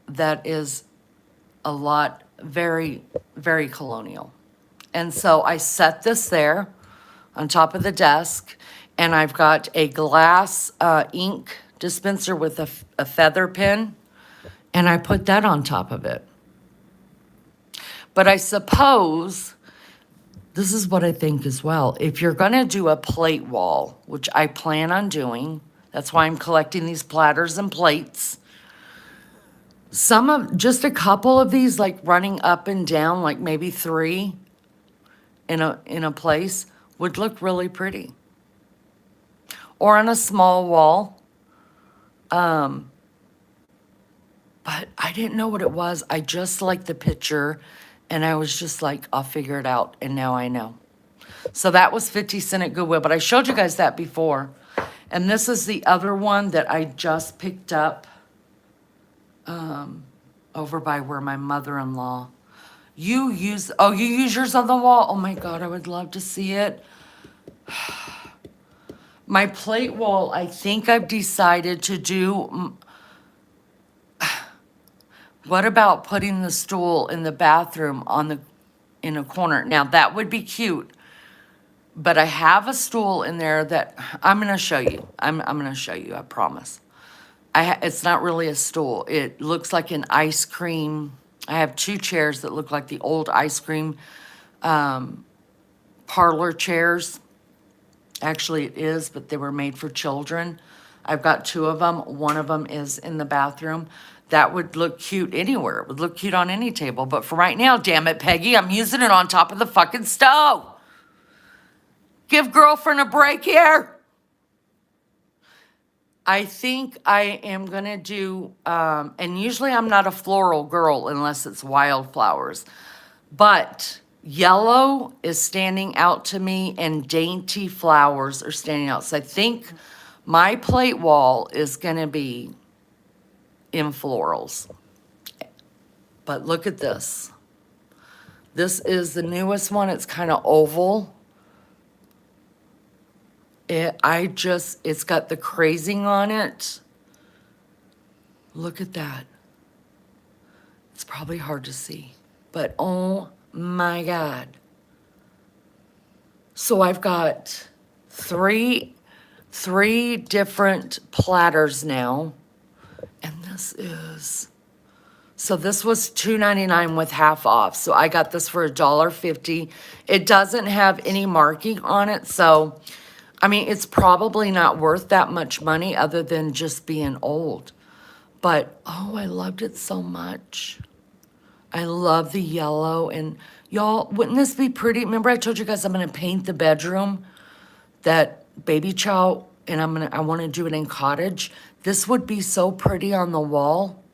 That is a lot, very, very colonial. And so I set this there on top of the desk, and I've got a glass ink dispenser with a feather pen, and I put that on top of it. But I suppose This is what I think as well. If you're gonna do a plate wall, which I plan on doing, that's why I'm collecting these platters and plates. Just a couple of these, like running up and down, like maybe 3 in a place, would look really pretty. Or on a small wall. But I didn't know what it was. I just liked the picture, and I was just like, I'll figure it out, and now I know. So that was 50 cent at Goodwill, but I showed you guys that before. And this is the other one that I just picked up over by where my mother-in-law. You use yours on the wall? Oh my God, I would love to see it. My plate wall, I think I've decided to do. What about putting the stool in the bathroom in a corner? Now that would be cute, but I have a stool in there that I'm gonna show you. I'm gonna show you, I promise. It's not really a stool. It looks like an ice cream. I have 2 chairs that look like the old ice cream parlor chairs. Actually, it is, but they were made for children. I've got 2 of them. One of them is in the bathroom. That would look cute anywhere. It would look cute on any table. But for right now, damn it, Peggy, I'm using it on top of the fucking stove. Give girlfriend a break here. I think I am going to do, and usually I'm not a floral girl unless it's wildflowers, but yellow is standing out to me and dainty flowers are standing out. So I think my plate wall is going to be in florals. But look at this. This is the newest one. It's kind of oval. It's got the crazing on it. Look at that. It's probably hard to see, but oh my God. So I've got three different platters now. And this was $2.99 with half off. So I got this for $1.50. It doesn't have any marking on it, so I mean, it's probably not worth that much money other than just being old. But, oh, I loved it so much. I love the yellow. And y'all, wouldn't this be pretty? Remember I told you guys I'm going to paint the bedroom, that baby chow, and I want to do it in cottage. This would be so pretty on the wall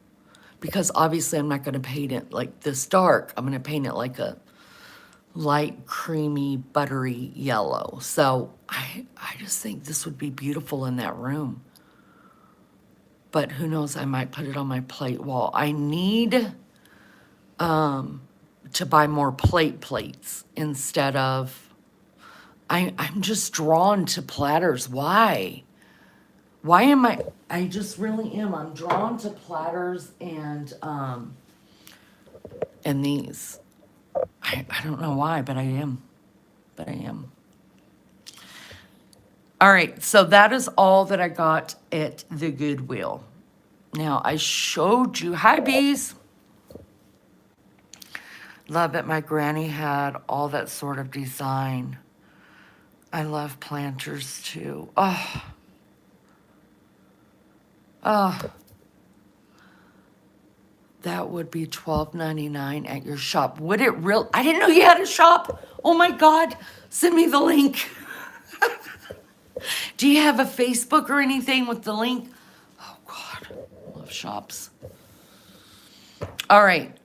because obviously I'm not going to paint it like this dark. I'm going to paint it like a light, creamy, buttery yellow. So I just think this would be beautiful in that room. But who knows, I might put it on my plate wall. I need to buy more plates instead of, I'm just drawn to platters. Why? Why am I just really am. I'm drawn to platters and these. I don't know why, but I am. All right, so that is all that I got at the Goodwill. Now, I showed you, hi bees. Love that my granny had all that sort of design. I love planters too. Oh. That would be $12.99 at your shop. Would it real? I didn't know you had a shop. Oh my God, send me the link. Do you have a Facebook or anything with the link? Oh God, I love shops. All right.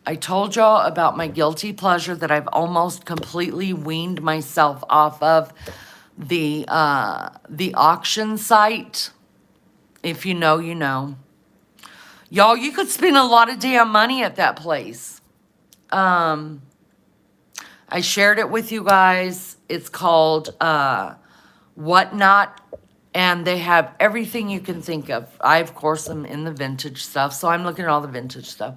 I told y'all about my guilty pleasure that I've almost completely weaned myself off of the auction site. If you know, you know. Y'all, you could spend a lot of damn money at that place. I shared it with you guys. It's called Whatnot, and they have everything you can think of. I, of course, am in the vintage stuff, so I'm looking at all the vintage stuff.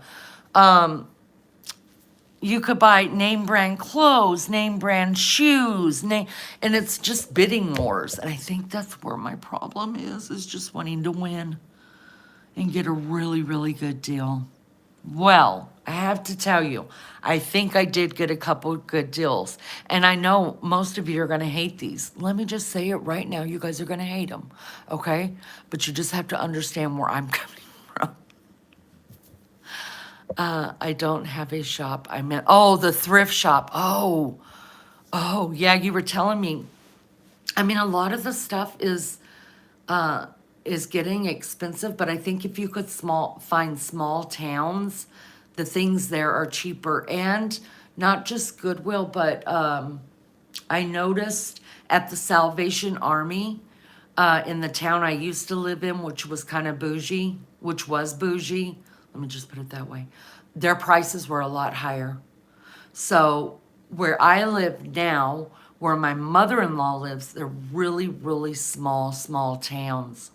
You could buy name brand clothes, name brand shoes, and it's just bidding wars. And I think that's where my problem is just wanting to win and get a really, really good deal. Well, I have to tell you, I think I did get a couple good deals. And I know most of you are going to hate these. Let me just say it right now. You guys are going to hate them, okay? But you just have to understand where I'm coming from. I don't have a shop. I meant, oh, the thrift shop. Oh, yeah, you were telling me. I mean, a lot of the stuff is getting expensive, but I think if you could find small towns, the things there are cheaper. And not just Goodwill, but I noticed at the Salvation Army in the town I used to live in, which was kind of bougie, which was bougie, let me just put it that way, their prices were a lot higher. So where I live now, where my mother-in-law lives, they're really, really small towns.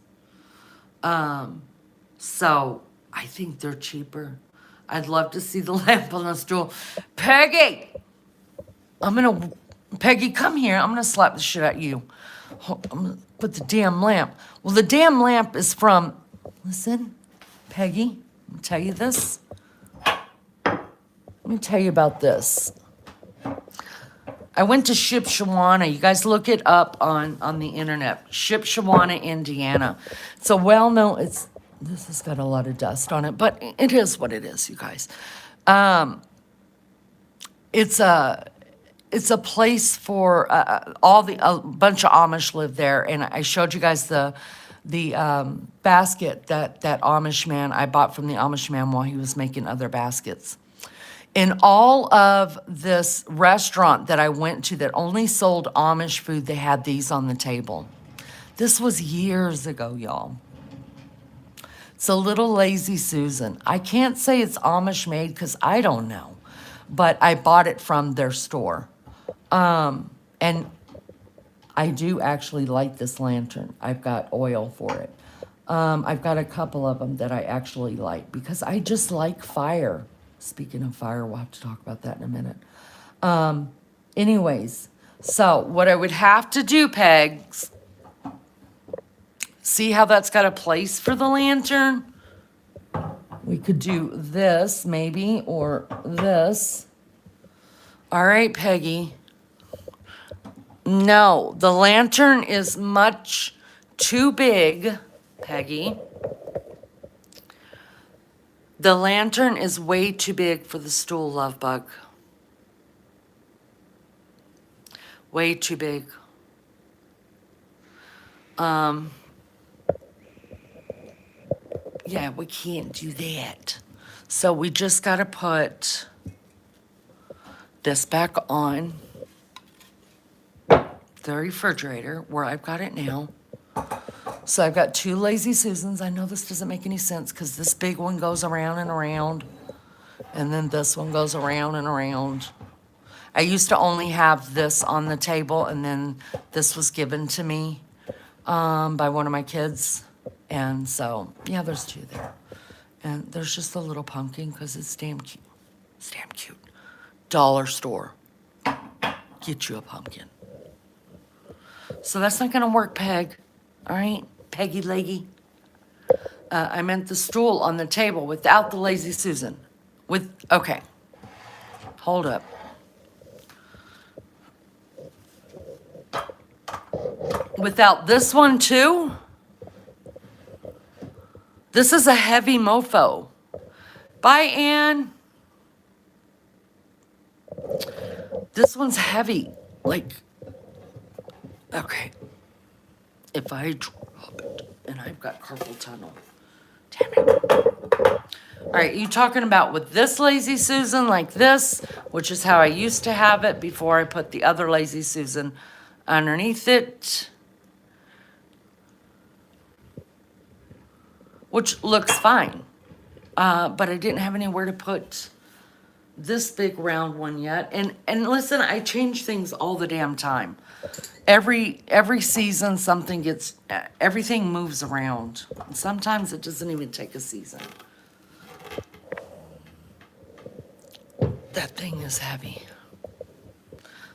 So I think they're cheaper. I'd love to see the lamp on the stool. Peggy! Peggy, come here. I'm gonna slap the shit at you. I'm gonna put the damn lamp. Well, the damn lamp is from, listen, Peggy, let me tell you this. Let me tell you about this. I went to Shipshewana. You guys look it up on the internet. Shipshewana, Indiana. It's a well-known, this has got a lot of dust on it, but it is what it is, you guys. It's a place for a bunch of Amish live there, and I showed you guys the basket that Amish man I bought from the Amish man while he was making other baskets. In all of this restaurant that I went to that only sold Amish food, they had these on the table. This was years ago, y'all. It's a little Lazy Susan. I can't say it's Amish made because I don't know, but I bought it from their store. And I do actually light this lantern. I've got oil for it. I've got a couple of them that I actually light because I just like fire. Speaking of fire, we'll have to talk about that in a minute. Anyways, so what I would have to do, Pegs, see how that's got a place for the lantern? We could do this maybe, or this. All right, Peggy. No, the lantern is much too big, Peggy. The lantern is way too big for the stool, love bug. Way too big. Yeah, we can't do that. So we just got to put this back on the refrigerator where I've got it now. So I've got two Lazy Susans. I know this doesn't make any sense because this big one goes around and around. And then this one goes around and around. I used to only have this on the table, and then this was given to me by one of my kids. And so, yeah, there's two there. And there's just a little pumpkin because it's damn cute. It's damn cute. Dollar store. Get you a pumpkin. So that's not going to work, Peg. All right, Peggy Leggy. I meant the stool on the table without the Lazy Susan. Okay. Hold up. Without this one too? This is a heavy mofo. Bye, Ann. This one's heavy. Like, okay. If I drop it, and I've got carpal tunnel. Damn it. All right, you talking about with this Lazy Susan like this, which is how I used to have it before I put the other Lazy Susan underneath it. Which looks fine. But I didn't have anywhere to put this big round one yet. And listen, I change things all the damn time. Every season something everything moves around. Sometimes it doesn't even take a season. That thing is heavy.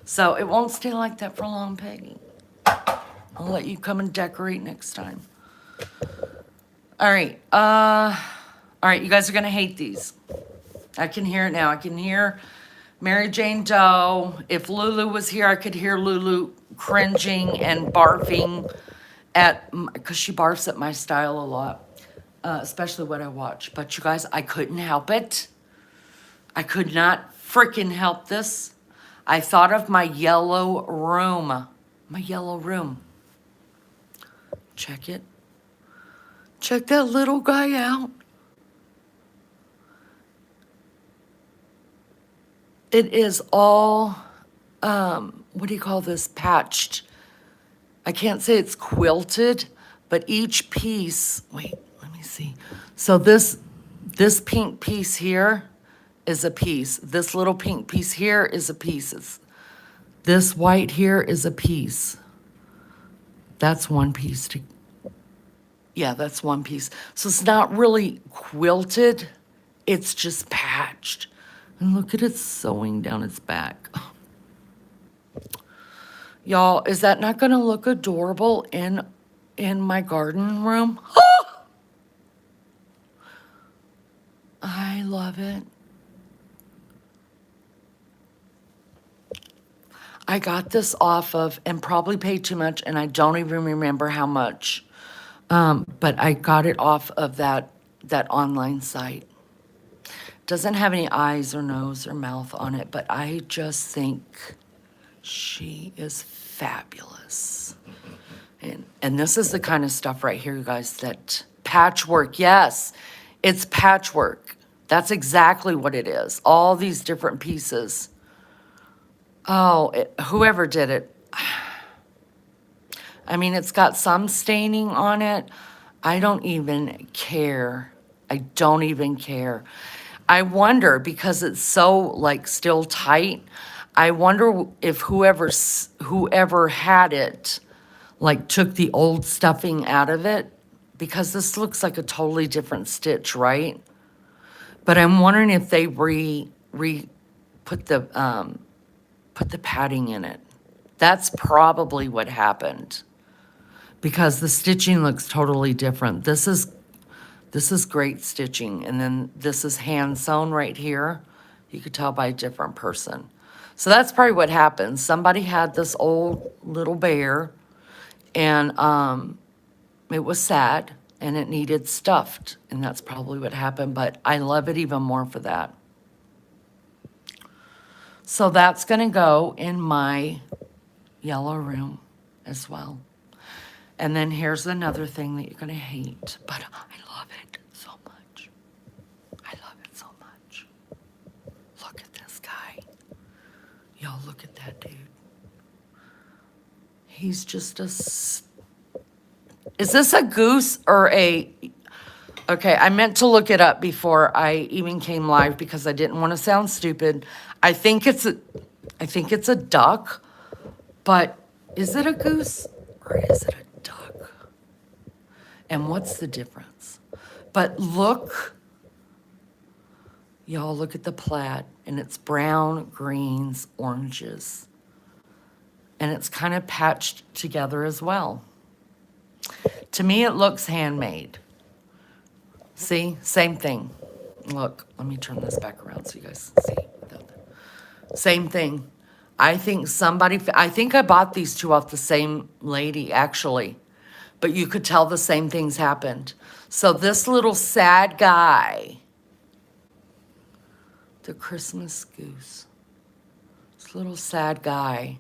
So it won't stay like that for long, Peggy. I'll let you come and decorate next time. All right. All right, you guys are gonna hate these. I can hear it now. I can hear Mary Jane Doe. If Lulu was here, I could hear Lulu cringing and barfing because she barfs at my style a lot, especially what I watch. But you guys, I couldn't help it. I could not freaking help this. I thought of my yellow room. My yellow room. Check it. Check that little guy out. It is all, what do you call this, patched. I can't say it's quilted, but each piece, wait, let me see. So this pink piece here is a piece. This little pink piece here is a piece. This white here is a piece. That's one piece. Yeah, that's one piece. So it's not really quilted. It's just patched. And look at it sewing down its back. Y'all, is that not gonna look adorable in my garden room? I love it. I got this off of, and probably paid too much, and I don't even remember how much. But I got it off of that online site. Doesn't have any eyes or nose or mouth on it, but I just think she is fabulous. And this is the kind of stuff right here, you guys, that patchwork, yes, it's patchwork. That's exactly what it is. All these different pieces. Oh, whoever did it. I mean, it's got some staining on it. I don't even care. I don't even care. I wonder, because it's so like still tight, I wonder if whoever had it like took the old stuffing out of it, because this looks like a totally different stitch, right? But I'm wondering if they put the padding in it. That's probably what happened, because the stitching looks totally different. This is great stitching, and then this is hand sewn right here. You could tell by a different person. So that's probably what happened. Somebody had this old little bear, and it was sad, and it needed stuffed, and that's probably what happened, but I love it even more for that. So that's gonna go in my yellow room as well. And then here's another thing that you're gonna hate, but I love it so much. I love it so much. Look at this guy. Y'all look at that dude. He's just is this a goose or okay, I meant to look it up before I even came live because I didn't want to sound stupid. I think it's a duck, but is it a goose or is it a duck? And what's the difference? But look, y'all, look at the plaid, and it's brown, greens, oranges. And it's kind of patched together as well. To me, it looks handmade. See, same thing. Look, let me turn this back around so you guys see. Same thing. I think I bought these two off the same lady, actually. But you could tell the same things happened. So this little sad guy, the Christmas goose, this little sad guy,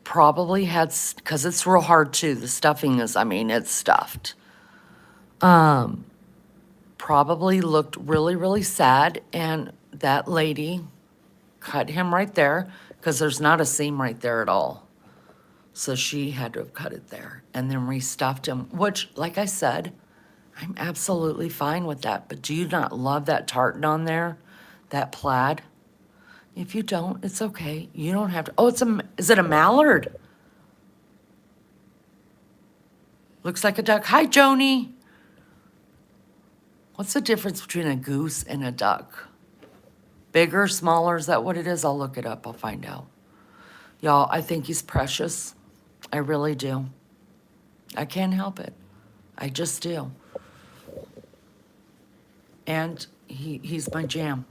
probably had, because it's real hard too. The stuffing is, I mean, it's stuffed. Probably looked really, really sad, and that lady cut him right there, because there's not a seam right there at all. So she had to have cut it there and then restuffed him, which, like I said, I'm absolutely fine with that. But do you not love that tartan on there, that plaid? If you don't, it's okay. You don't have to. Oh, is it a mallard? Looks like a duck. Hi, Joni. What's the difference between a goose and a duck? Bigger, smaller, is that what it is? I'll look it up, I'll find out. Y'all, I think he's precious. I really do. I can't help it. I just do. And he's my jam.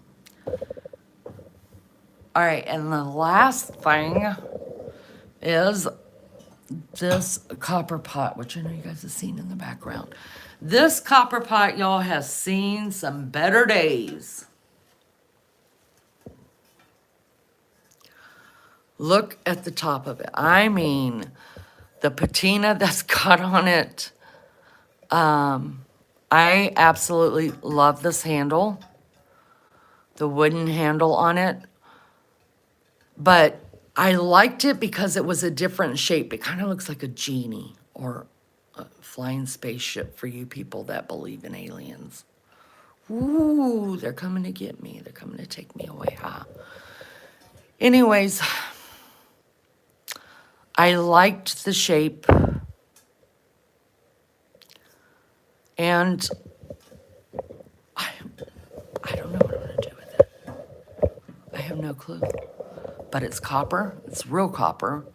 All right, and the last thing is this copper pot, which I know you guys have seen in the background. This copper pot, y'all, has seen some better days. Look at the top of it. I mean, the patina that's got on it. I absolutely love this handle. The wooden handle on it. But I liked it because it was a different shape. It kind of looks like a genie or a flying spaceship for you people that believe in aliens. Ooh, they're coming to get me. They're coming to take me away, huh? Anyways, I liked the shape. And I don't know what I'm going to do with it. I have no clue. But it's copper. It's real copper.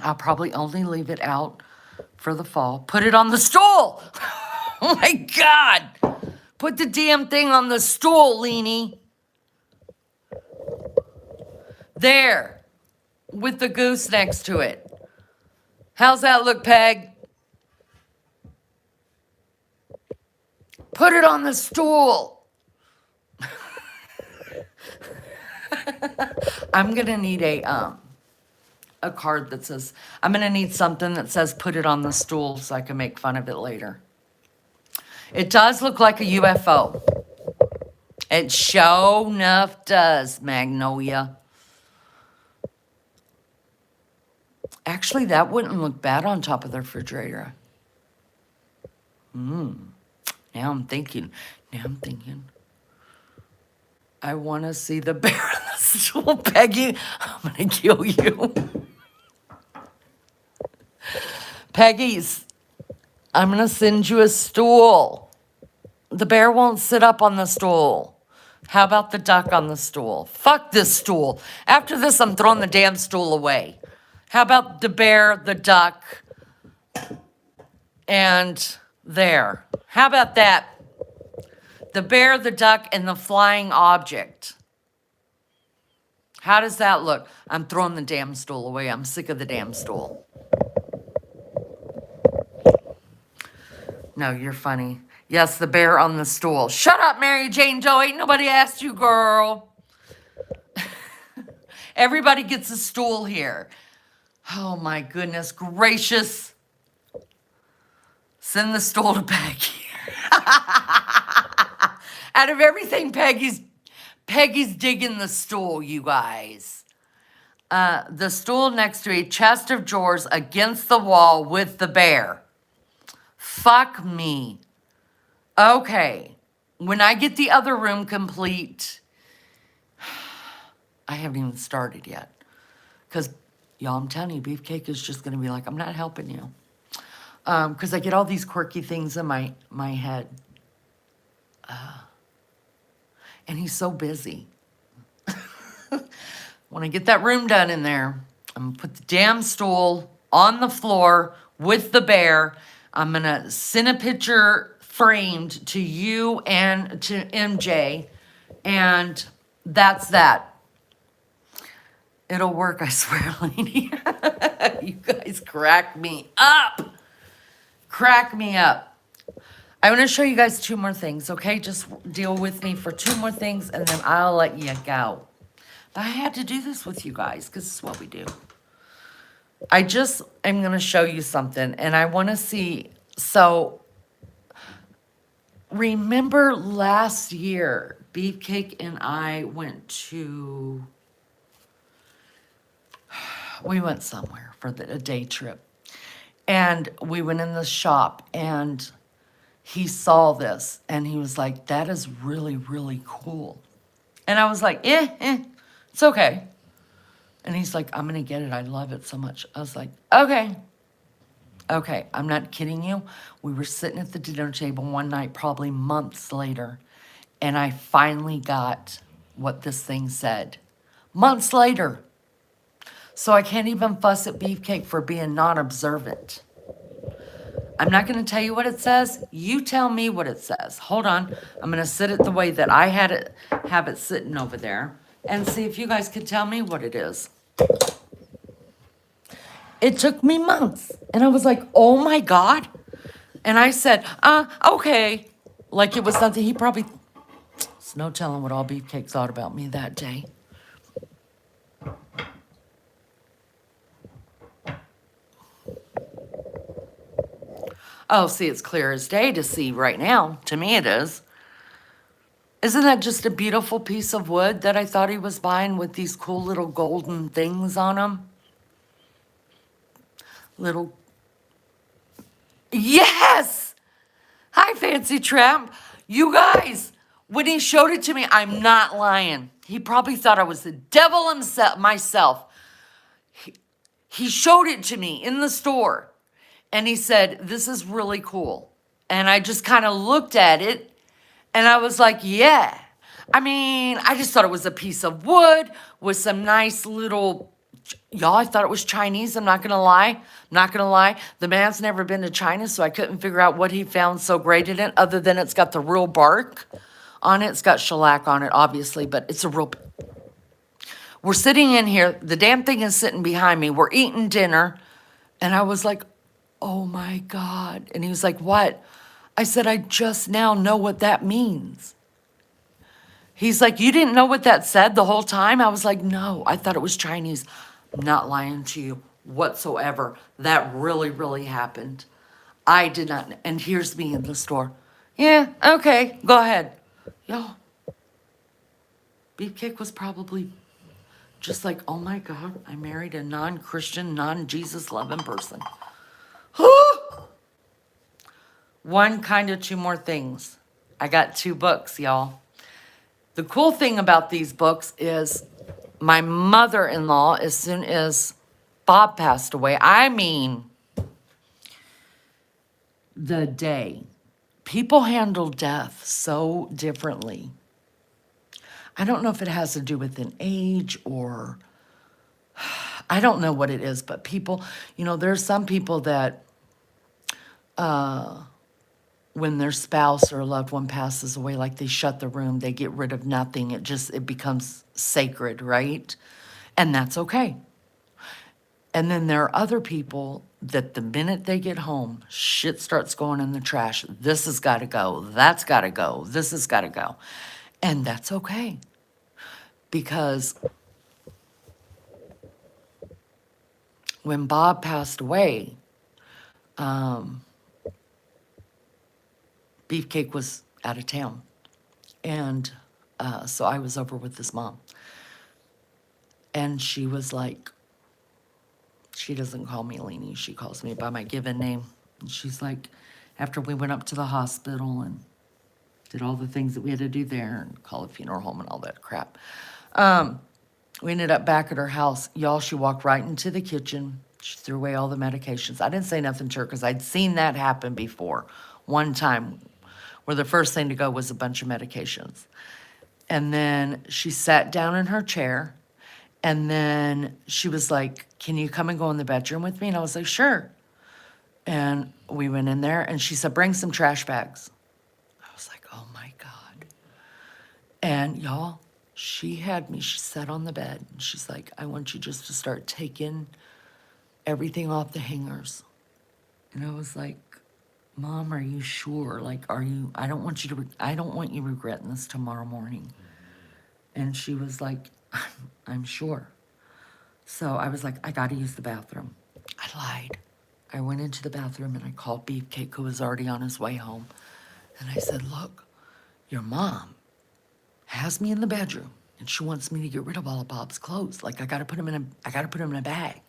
I'll probably only leave it out for the fall. Put it on the stool! Oh my God! Put the damn thing on the stool, Leanie. There. With the goose next to it. How's that look, Peg? Put it on the stool. I'm going to need a card that says, I'm going to need something that says put it on the stool so I can make fun of it later. It does look like a UFO. It sure enough does, Magnolia. Actually, that wouldn't look bad on top of the refrigerator. Now I'm thinking. I want to see the bear on the stool, Peggy. I'm going to kill you. Peggy's, I'm going to send you a stool. The bear won't sit up on the stool. How about the duck on the stool? Fuck this stool. After this, I'm throwing the damn stool away. How about the bear, the duck, and there? How about that? The bear, the duck, and the flying object. How does that look? I'm throwing the damn stool away. I'm sick of the damn stool. No, you're funny. Yes, the bear on the stool. Shut up, Mary Jane Doe. Ain't nobody asked you, girl. Everybody gets a stool here. Oh, my goodness gracious. Send the stool to Peggy. Out of everything, Peggy's digging the stool, you guys. The stool next to a chest of drawers against the wall with the bear. Fuck me. Okay. When I get the other room complete, I haven't even started yet. Because, y'all, I'm telling you, Beefcake is just going to be like, I'm not helping you. Because I get all these quirky things in my head. And he's so busy. When I get that room done in there, I'm going to put the damn stool on the floor with the bear. I'm going to send a picture framed to you and to MJ. And that's that. It'll work, I swear, lady. You guys crack me up. Crack me up. I want to show you guys two more things, okay? Just deal with me for two more things, and then I'll let you go. But I had to do this with you guys, because this is what we do. I just am going to show you something, and I want to see. So, remember last year, Beefcake and I went to... We went somewhere for a day trip. And we went in the shop, and... he saw this, and he was like, that is really, really cool. And I was like, it's okay. And he's like, I'm going to get it. I love it so much. I was like, okay. Okay, I'm not kidding you. We were sitting at the dinner table one night, probably months later, and I finally got what this thing said. Months later. So I can't even fuss at Beefcake for being not observant. I'm not going to tell you what it says. You tell me what it says. Hold on. I'm going to sit it the way that I had it, have it sitting over there, and see if you guys can tell me what it is. It took me months. And I was like, oh my God. And I said, okay. Like it was something he probably, it's no telling what all Beefcake thought about me that day. Oh, see, it's clear as day to see right now. To me, it is. Isn't that just a beautiful piece of wood that I thought he was buying with these cool little golden things on them? Little. Yes! Hi, Fancy Tramp. You guys, when he showed it to me, I'm not lying. He probably thought I was the devil himself, myself. He showed it to me in the store. And he said, this is really cool. And I just kind of looked at it and I was like, yeah. I mean, I just thought it was a piece of wood with some nice little, y'all, I thought it was Chinese. I'm not going to lie. I'm not going to lie. The man's never been to China, so I couldn't figure out what he found so great in it other than it's got the real bark on it. It's got shellac on it, obviously, but it's a real. We're sitting in here. The damn thing is sitting behind me. We're eating dinner. And I was like, oh my God. And he was like, what? I said, I just now know what that means. He's like, you didn't know what that said the whole time? I was like, no, I thought it was Chinese. I'm not lying to you whatsoever. That really, really happened. I did not. And here's me in the store. Yeah, okay, go ahead. Yo, Beefcake was probably just like, oh my God, I married a non-Christian, non-Jesus loving person. One kind of two more things. I got 2 books, y'all. The cool thing about these books is my mother-in-law, as soon as Bob passed away, I mean, the day, people handle death so differently. I don't know if it has to do with an age or I don't know what it is, but people, there's some people that when their spouse or a loved one passes away, like they shut the room, they get rid of nothing. It becomes sacred, right? And that's okay. And then there are other people that the minute they get home, shit starts going in the trash. This has got to go. That's got to go. This has got to go. And that's okay. Because when Bob passed away, Beefcake was out of town. And so I was over with his mom. And she was like, she doesn't call me Lainey. She calls me by my given name. And she's like, after we went up to the hospital and did all the things that we had to do there and call a funeral home and all that crap, we ended up back at her house. Y'all, she walked right into the kitchen. She threw away all the medications. I didn't say nothing to her because I'd seen that happen before. One time where the first thing to go was a bunch of medications. And then she sat down in her chair. And then she was like, can you come and go in the bedroom with me? And I was like, sure. And we went in there and she said, bring some trash bags. I was like, oh my God. And y'all, she sat on the bed and she's like, I want you just to start taking everything off the hangers. And I was like, Mom, are you sure? Like, I don't want you regretting this tomorrow morning. And she was like, I'm sure. So I was like, I got to use the bathroom. I lied. I went into the bathroom and I called Beefcake, who was already on his way home. And I said, look, your mom has me in the bedroom and she wants me to get rid of all of Bob's clothes. Like, I got to put him in a bag.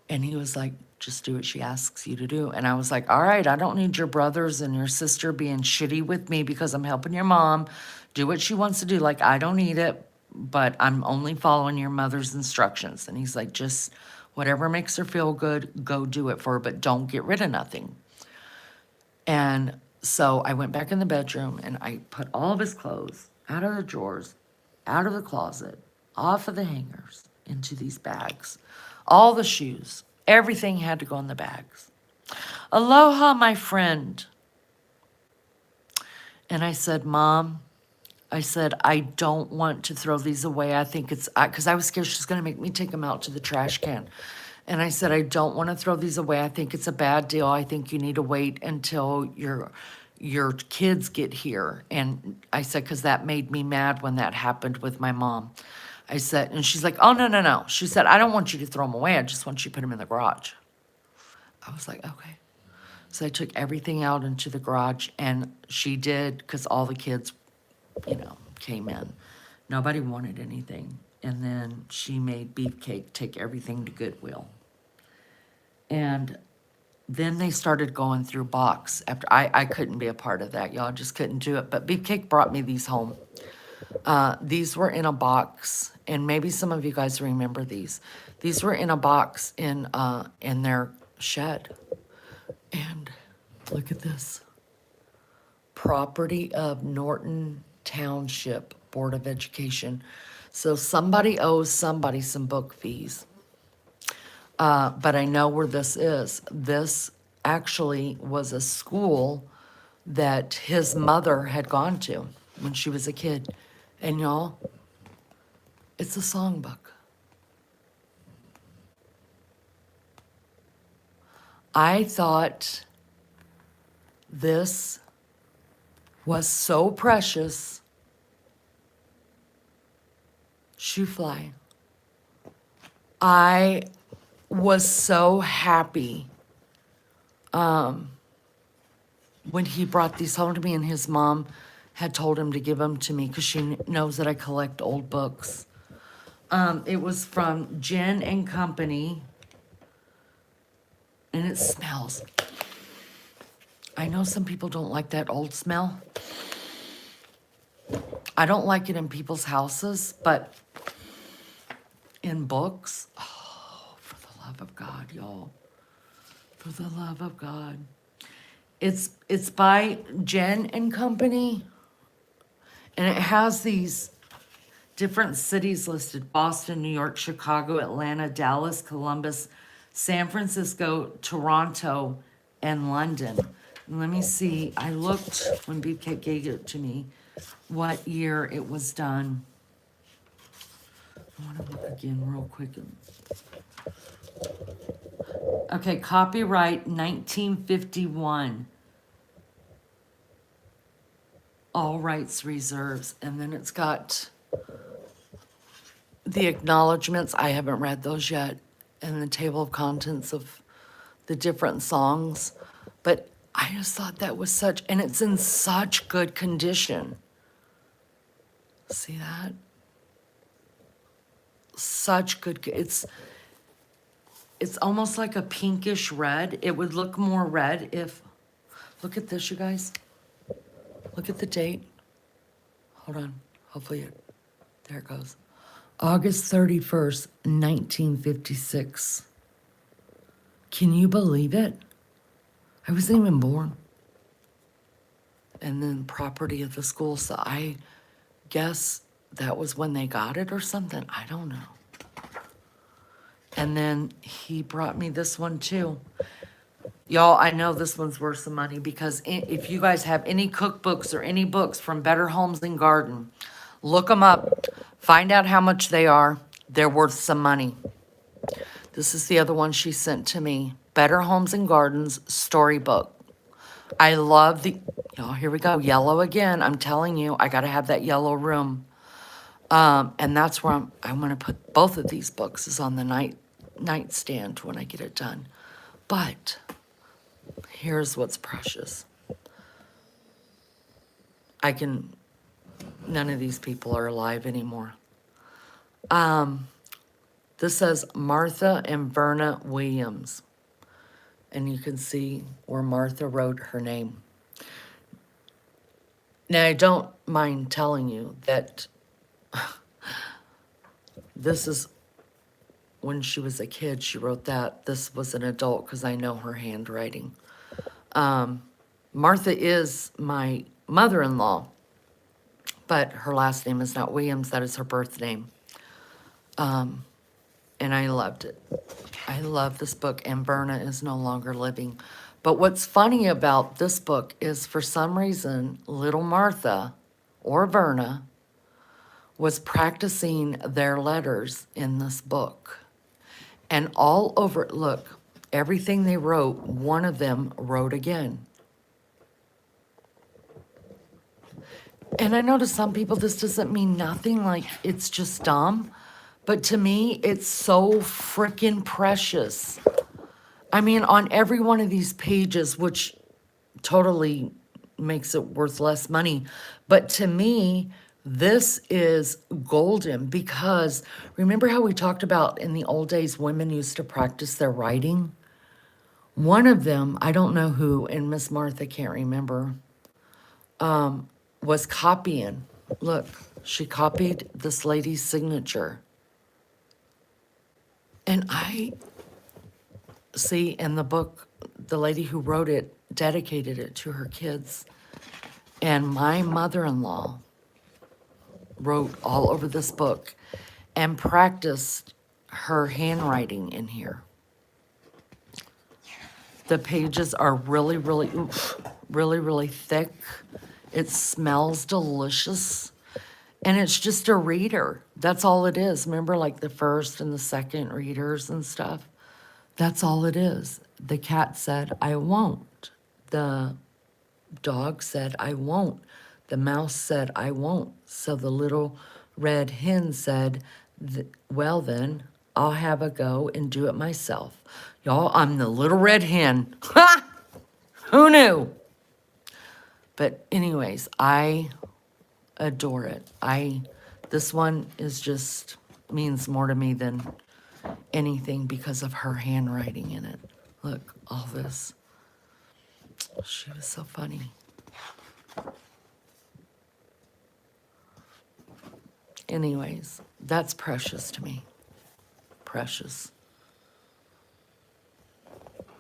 And he was like, just do what she asks you to do. And I was like, all right, I don't need your brothers and your sister being shitty with me because I'm helping your mom do what she wants to do. Like, I don't need it, but I'm only following your mother's instructions. And he's like, just whatever makes her feel good, go do it for her, but don't get rid of nothing. And so I went back in the bedroom and I put all of his clothes out of the drawers, out of the closet, off of the hangers, into these bags. All the shoes, everything had to go in the bags. Aloha, my friend. And I said, Mom, I said, I don't want to throw these away. I think it's, because I was scared she's going to make me take them out to the trash can. And I said, I don't want to throw these away. I think it's a bad deal. I think you need to wait until your kids get here. And I said, because that made me mad when that happened with my mom. I said, and she's like, oh, no, no, no. She said, I don't want you to throw them away. I just want you to put them in the garage. I was like, okay. So I took everything out into the garage, and she did, because all the kids, came in. Nobody wanted anything. And then she made Beefcake take everything to Goodwill. And then they started going through box after I couldn't be a part of that. Y'all just couldn't do it. But Beefcake brought me these home. These were in a box, and maybe some of you guys remember these. These were in a box in their shed. And look at this. Property of Norton Township Board of Education. So somebody owes somebody some book fees. But I know where this is. This actually was a school that his mother had gone to when she was a kid. And y'all, it's a songbook. I thought this was so precious. Shoe fly. I was so happy when he brought these home to me, and his mom had told him to give them to me because she knows that I collect old books. It was from Jen and Company, and it smells. I know some people don't like that old smell. I don't like it in people's houses, but in books, oh, for the love of God, y'all. For the love of God. It's by Jen and Company, and it has these different cities listed: Boston, New York, Chicago, Atlanta, Dallas, Columbus, San Francisco, Toronto, and London. And let me see, I looked when Beefcake gave it to me, what year it was done. I want to look again real quick. Okay, copyright 1951. All rights reserves. And then it's got the acknowledgements. I haven't read those yet. And the table of contents of the different songs. But I just thought that was such, and it's in such good condition. See that? Such good, it's almost like a pinkish red. It would look more red if, look at this, you guys. Look at the date. Hold on, hopefully there it goes. August 31st, 1956. Can you believe it? I wasn't even born. And then property of the school, so I guess that was when they got it or something. I don't know. And then he brought me this one too. Y'all, I know this one's worth some money because if you guys have any cookbooks or any books from Better Homes and Garden, look them up. Find out how much they are. They're worth some money. This is the other one she sent to me. Better Homes and Gardens storybook. I love the, y'all, here we go. Yellow again. I'm telling you, I got to have that yellow room. And that's where I'm going to put both of these books is on the nightstand when I get it done. But here's what's precious. None of these people are alive anymore. This says Martha and Verna Williams. And you can see where Martha wrote her name. Now, I don't mind telling you that this is when she was a kid, she wrote that. This was an adult because I know her handwriting. Martha is my mother-in-law, but her last name is not Williams. That is her birth name. And I loved it. I love this book, and Verna is no longer living. But what's funny about this book is for some reason, little Martha or Verna was practicing their letters in this book. And all over, look, everything they wrote, one of them wrote again. And I know to some people this doesn't mean nothing, like it's just dumb. But to me, it's so freaking precious. I mean, on every one of these pages, which totally makes it worth less money. But to me, this is golden because remember how we talked about in the old days, women used to practice their writing? One of them, I don't know who, and Miss Martha can't remember, was copying. Look, she copied this lady's signature. And I see in the book, the lady who wrote it dedicated it to her kids. And my mother-in-law wrote all over this book and practiced her handwriting in here. The pages are really, really, really thick. It smells delicious. And it's just a reader. That's all it is. Remember, like the first and the second readers and stuff? That's all it is. The cat said, I won't. The dog said, I won't. The mouse said, I won't. So the little red hen said, well then, I'll have a go and do it myself. Y'all, I'm the little red hen. Ha! Who knew? But anyways, I adore it. This one is just, means more to me than anything because of her handwriting in it. Look, all this. She was so funny. Anyways, that's precious to me. Precious.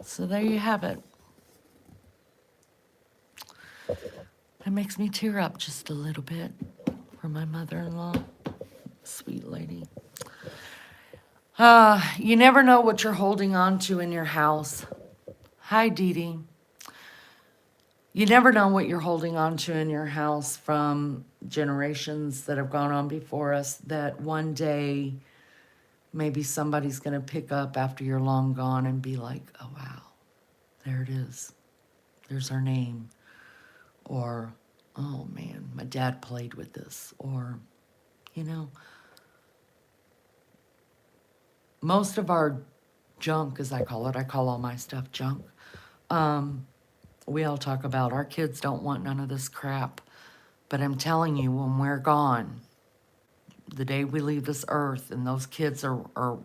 So there you have it. It makes me tear up just a little bit for my mother-in-law. Sweet lady. You never know what you're holding on to in your house. Hi, Dee Dee. You never know what you're holding on to in your house from generations that have gone on before us that one day maybe somebody's going to pick up after you're long gone and be like, oh, wow, there it is. There's our name. Or, oh, man, my dad played with this. Or, you know, most of our junk, as I call it, I call all my stuff junk. We all talk about our kids don't want none of this crap. But I'm telling you, when we're gone, the day we leave this earth and those kids are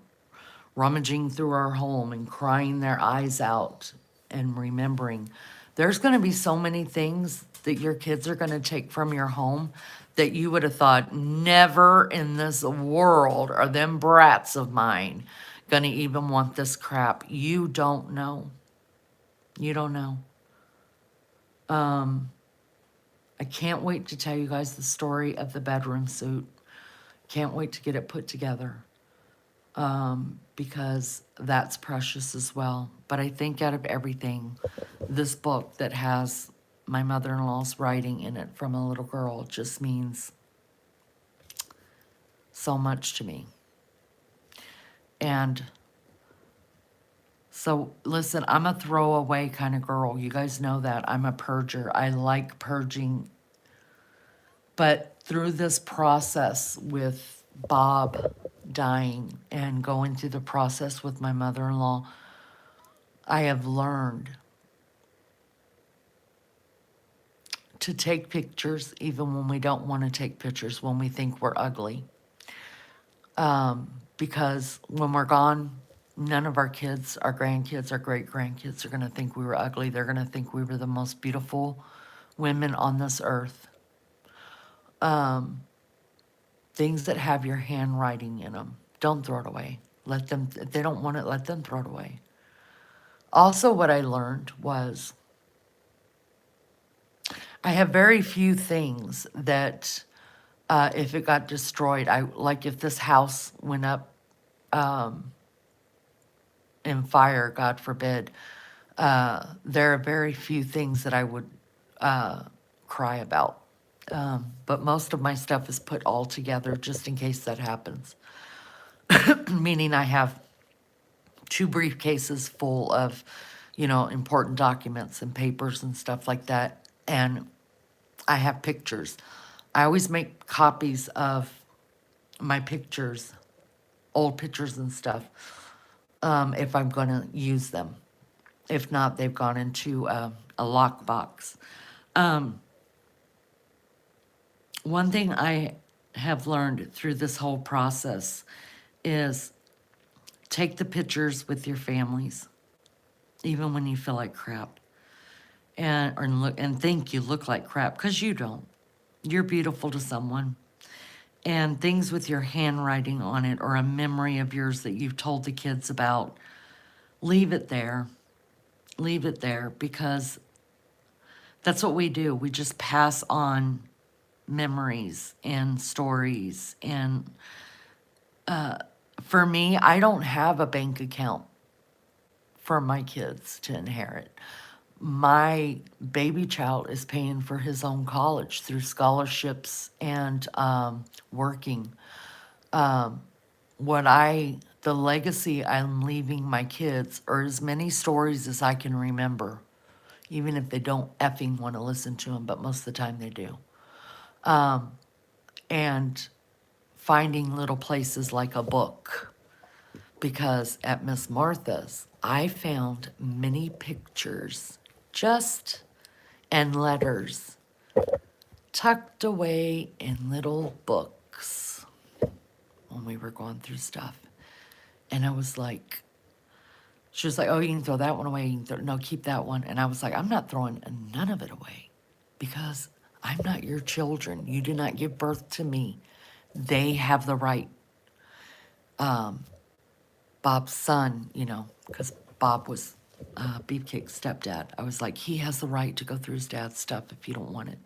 rummaging through our home and crying their eyes out and remembering, there's going to be so many things that your kids are going to take from your home that you would have thought, never in this world are them brats of mine going to even want this crap. You don't know. You don't know. I can't wait to tell you guys the story of the bedroom suit. Can't wait to get it put together. Because that's precious as well. But I think out of everything, this book that has my mother-in-law's writing in it from a little girl just means so much to me. And so, listen, I'm a throwaway kind of girl. You guys know that. I'm a purger. I like purging. But through this process with Bob dying and going through the process with my mother-in-law, I have learned to take pictures even when we don't want to take pictures, when we think we're ugly. Because when we're gone, none of our kids, our grandkids, our great-grandkids are going to think we were ugly. They're going to think we were the most beautiful women on this earth. Things that have your handwriting in them, don't throw it away. Let them, if they don't want it, let them throw it away. Also, what I learned was I have very few things that if it got destroyed, like if this house went up in fire, God forbid, there are very few things that I would cry about. But most of my stuff is put all together just in case that happens. Meaning I have 2 briefcases full of, important documents and papers and stuff like that. And I have pictures. I always make copies of my pictures, old pictures and stuff, if I'm going to use them. If not, they've gone into a lockbox. One thing I have learned through this whole process is take the pictures with your families, even when you feel like crap, and think you look like crap, because you don't. You're beautiful to someone. And things with your handwriting on it or a memory of yours that you've told the kids about, leave it there. Leave it there, because that's what we do. We just pass on memories and stories. And for me, I don't have a bank account for my kids to inherit. My baby child is paying for his own college through scholarships and working. The legacy I'm leaving my kids are as many stories as I can remember, even if they don't effing want to listen to them, but most of the time they do. And finding little places like a book, because at Miss Martha's, I found many pictures and letters tucked away in little books when we were going through stuff. And I was like, she was like, oh, you can throw that one away. No, keep that one. And I was like, I'm not throwing none of it away, because I'm not your children. You did not give birth to me. They have the right. Bob's son, because Bob was Beefcake's stepdad. I was like, he has the right to go through his dad's stuff if you don't want it.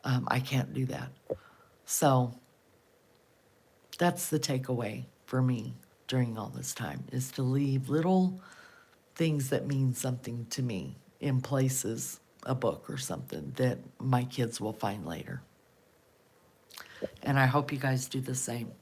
I can't do that. So that's the takeaway for me during all this time, is to leave little things that mean something to me in places, a book or something that my kids will find later. And I hope you guys do the same.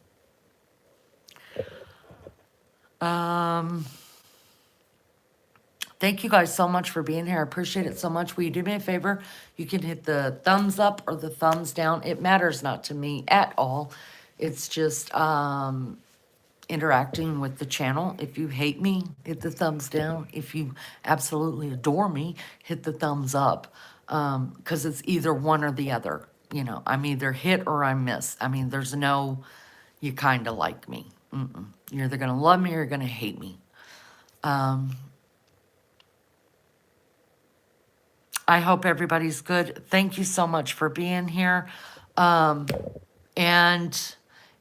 Thank you guys so much for being here. I appreciate it so much. Will you do me a favor? You can hit the thumbs up or the thumbs down. It matters not to me at all. It's just interacting with the channel. If you hate me, hit the thumbs down. If you absolutely adore me, hit the thumbs up. Because it's either one or the other. I'm either hit or I miss. I mean, there's no, you kind of like me. You're either going to love me or you're going to hate me. I hope everybody's good. Thank you so much for being here. And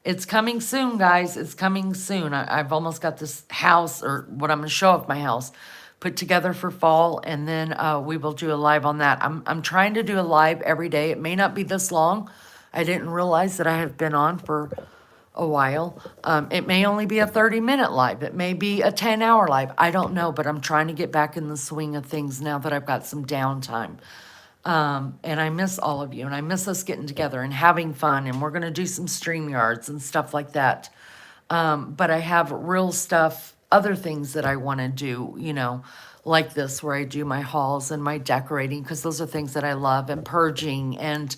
it's coming soon, guys. It's coming soon. I've almost got this house, or what I'm going to show of my house, put together for fall, and then we will do a live on that. I'm trying to do a live every day. It may not be this long. I didn't realize that I have been on for a while. It may only be a 30-minute live. It may be a 10-hour live. I don't know, but I'm trying to get back in the swing of things now that I've got some downtime. And I miss all of you, and I miss us getting together and having fun, and we're going to do some StreamYards and stuff like that. But I have real stuff, other things that I want to do, like this, where I do my hauls and my decorating, because those are things that I love, and purging. And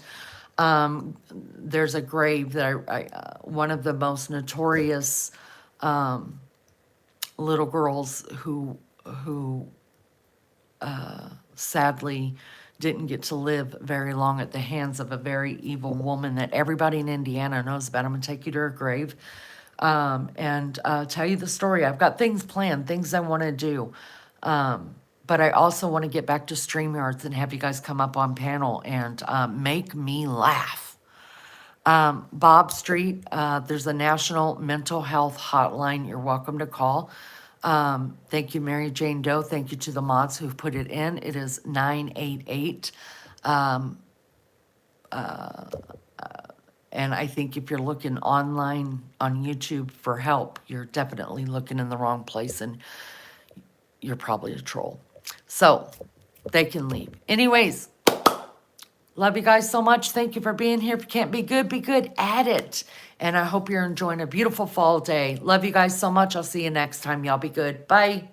there's a grave that one of the most notorious little girls who sadly didn't get to live very long at the hands of a very evil woman that everybody in Indiana knows about. I'm going to take you to her grave and tell you the story. I've got things planned, things I want to do. But I also want to get back to StreamYards and have you guys come up on panel and make me laugh. Bob Street, there's a national mental health hotline you're welcome to call. Thank you, Mary Jane Doe. Thank you to the mods who've put it in. It is 988 And I think if you're looking online on YouTube for help, you're definitely looking in the wrong place and you're probably a troll. So they can leave. Anyways, love you guys so much. Thank you for being here. If you can't be good at it. And I hope you're enjoying a beautiful fall day. Love you guys so much. I'll see you next time. Y'all be good. Bye.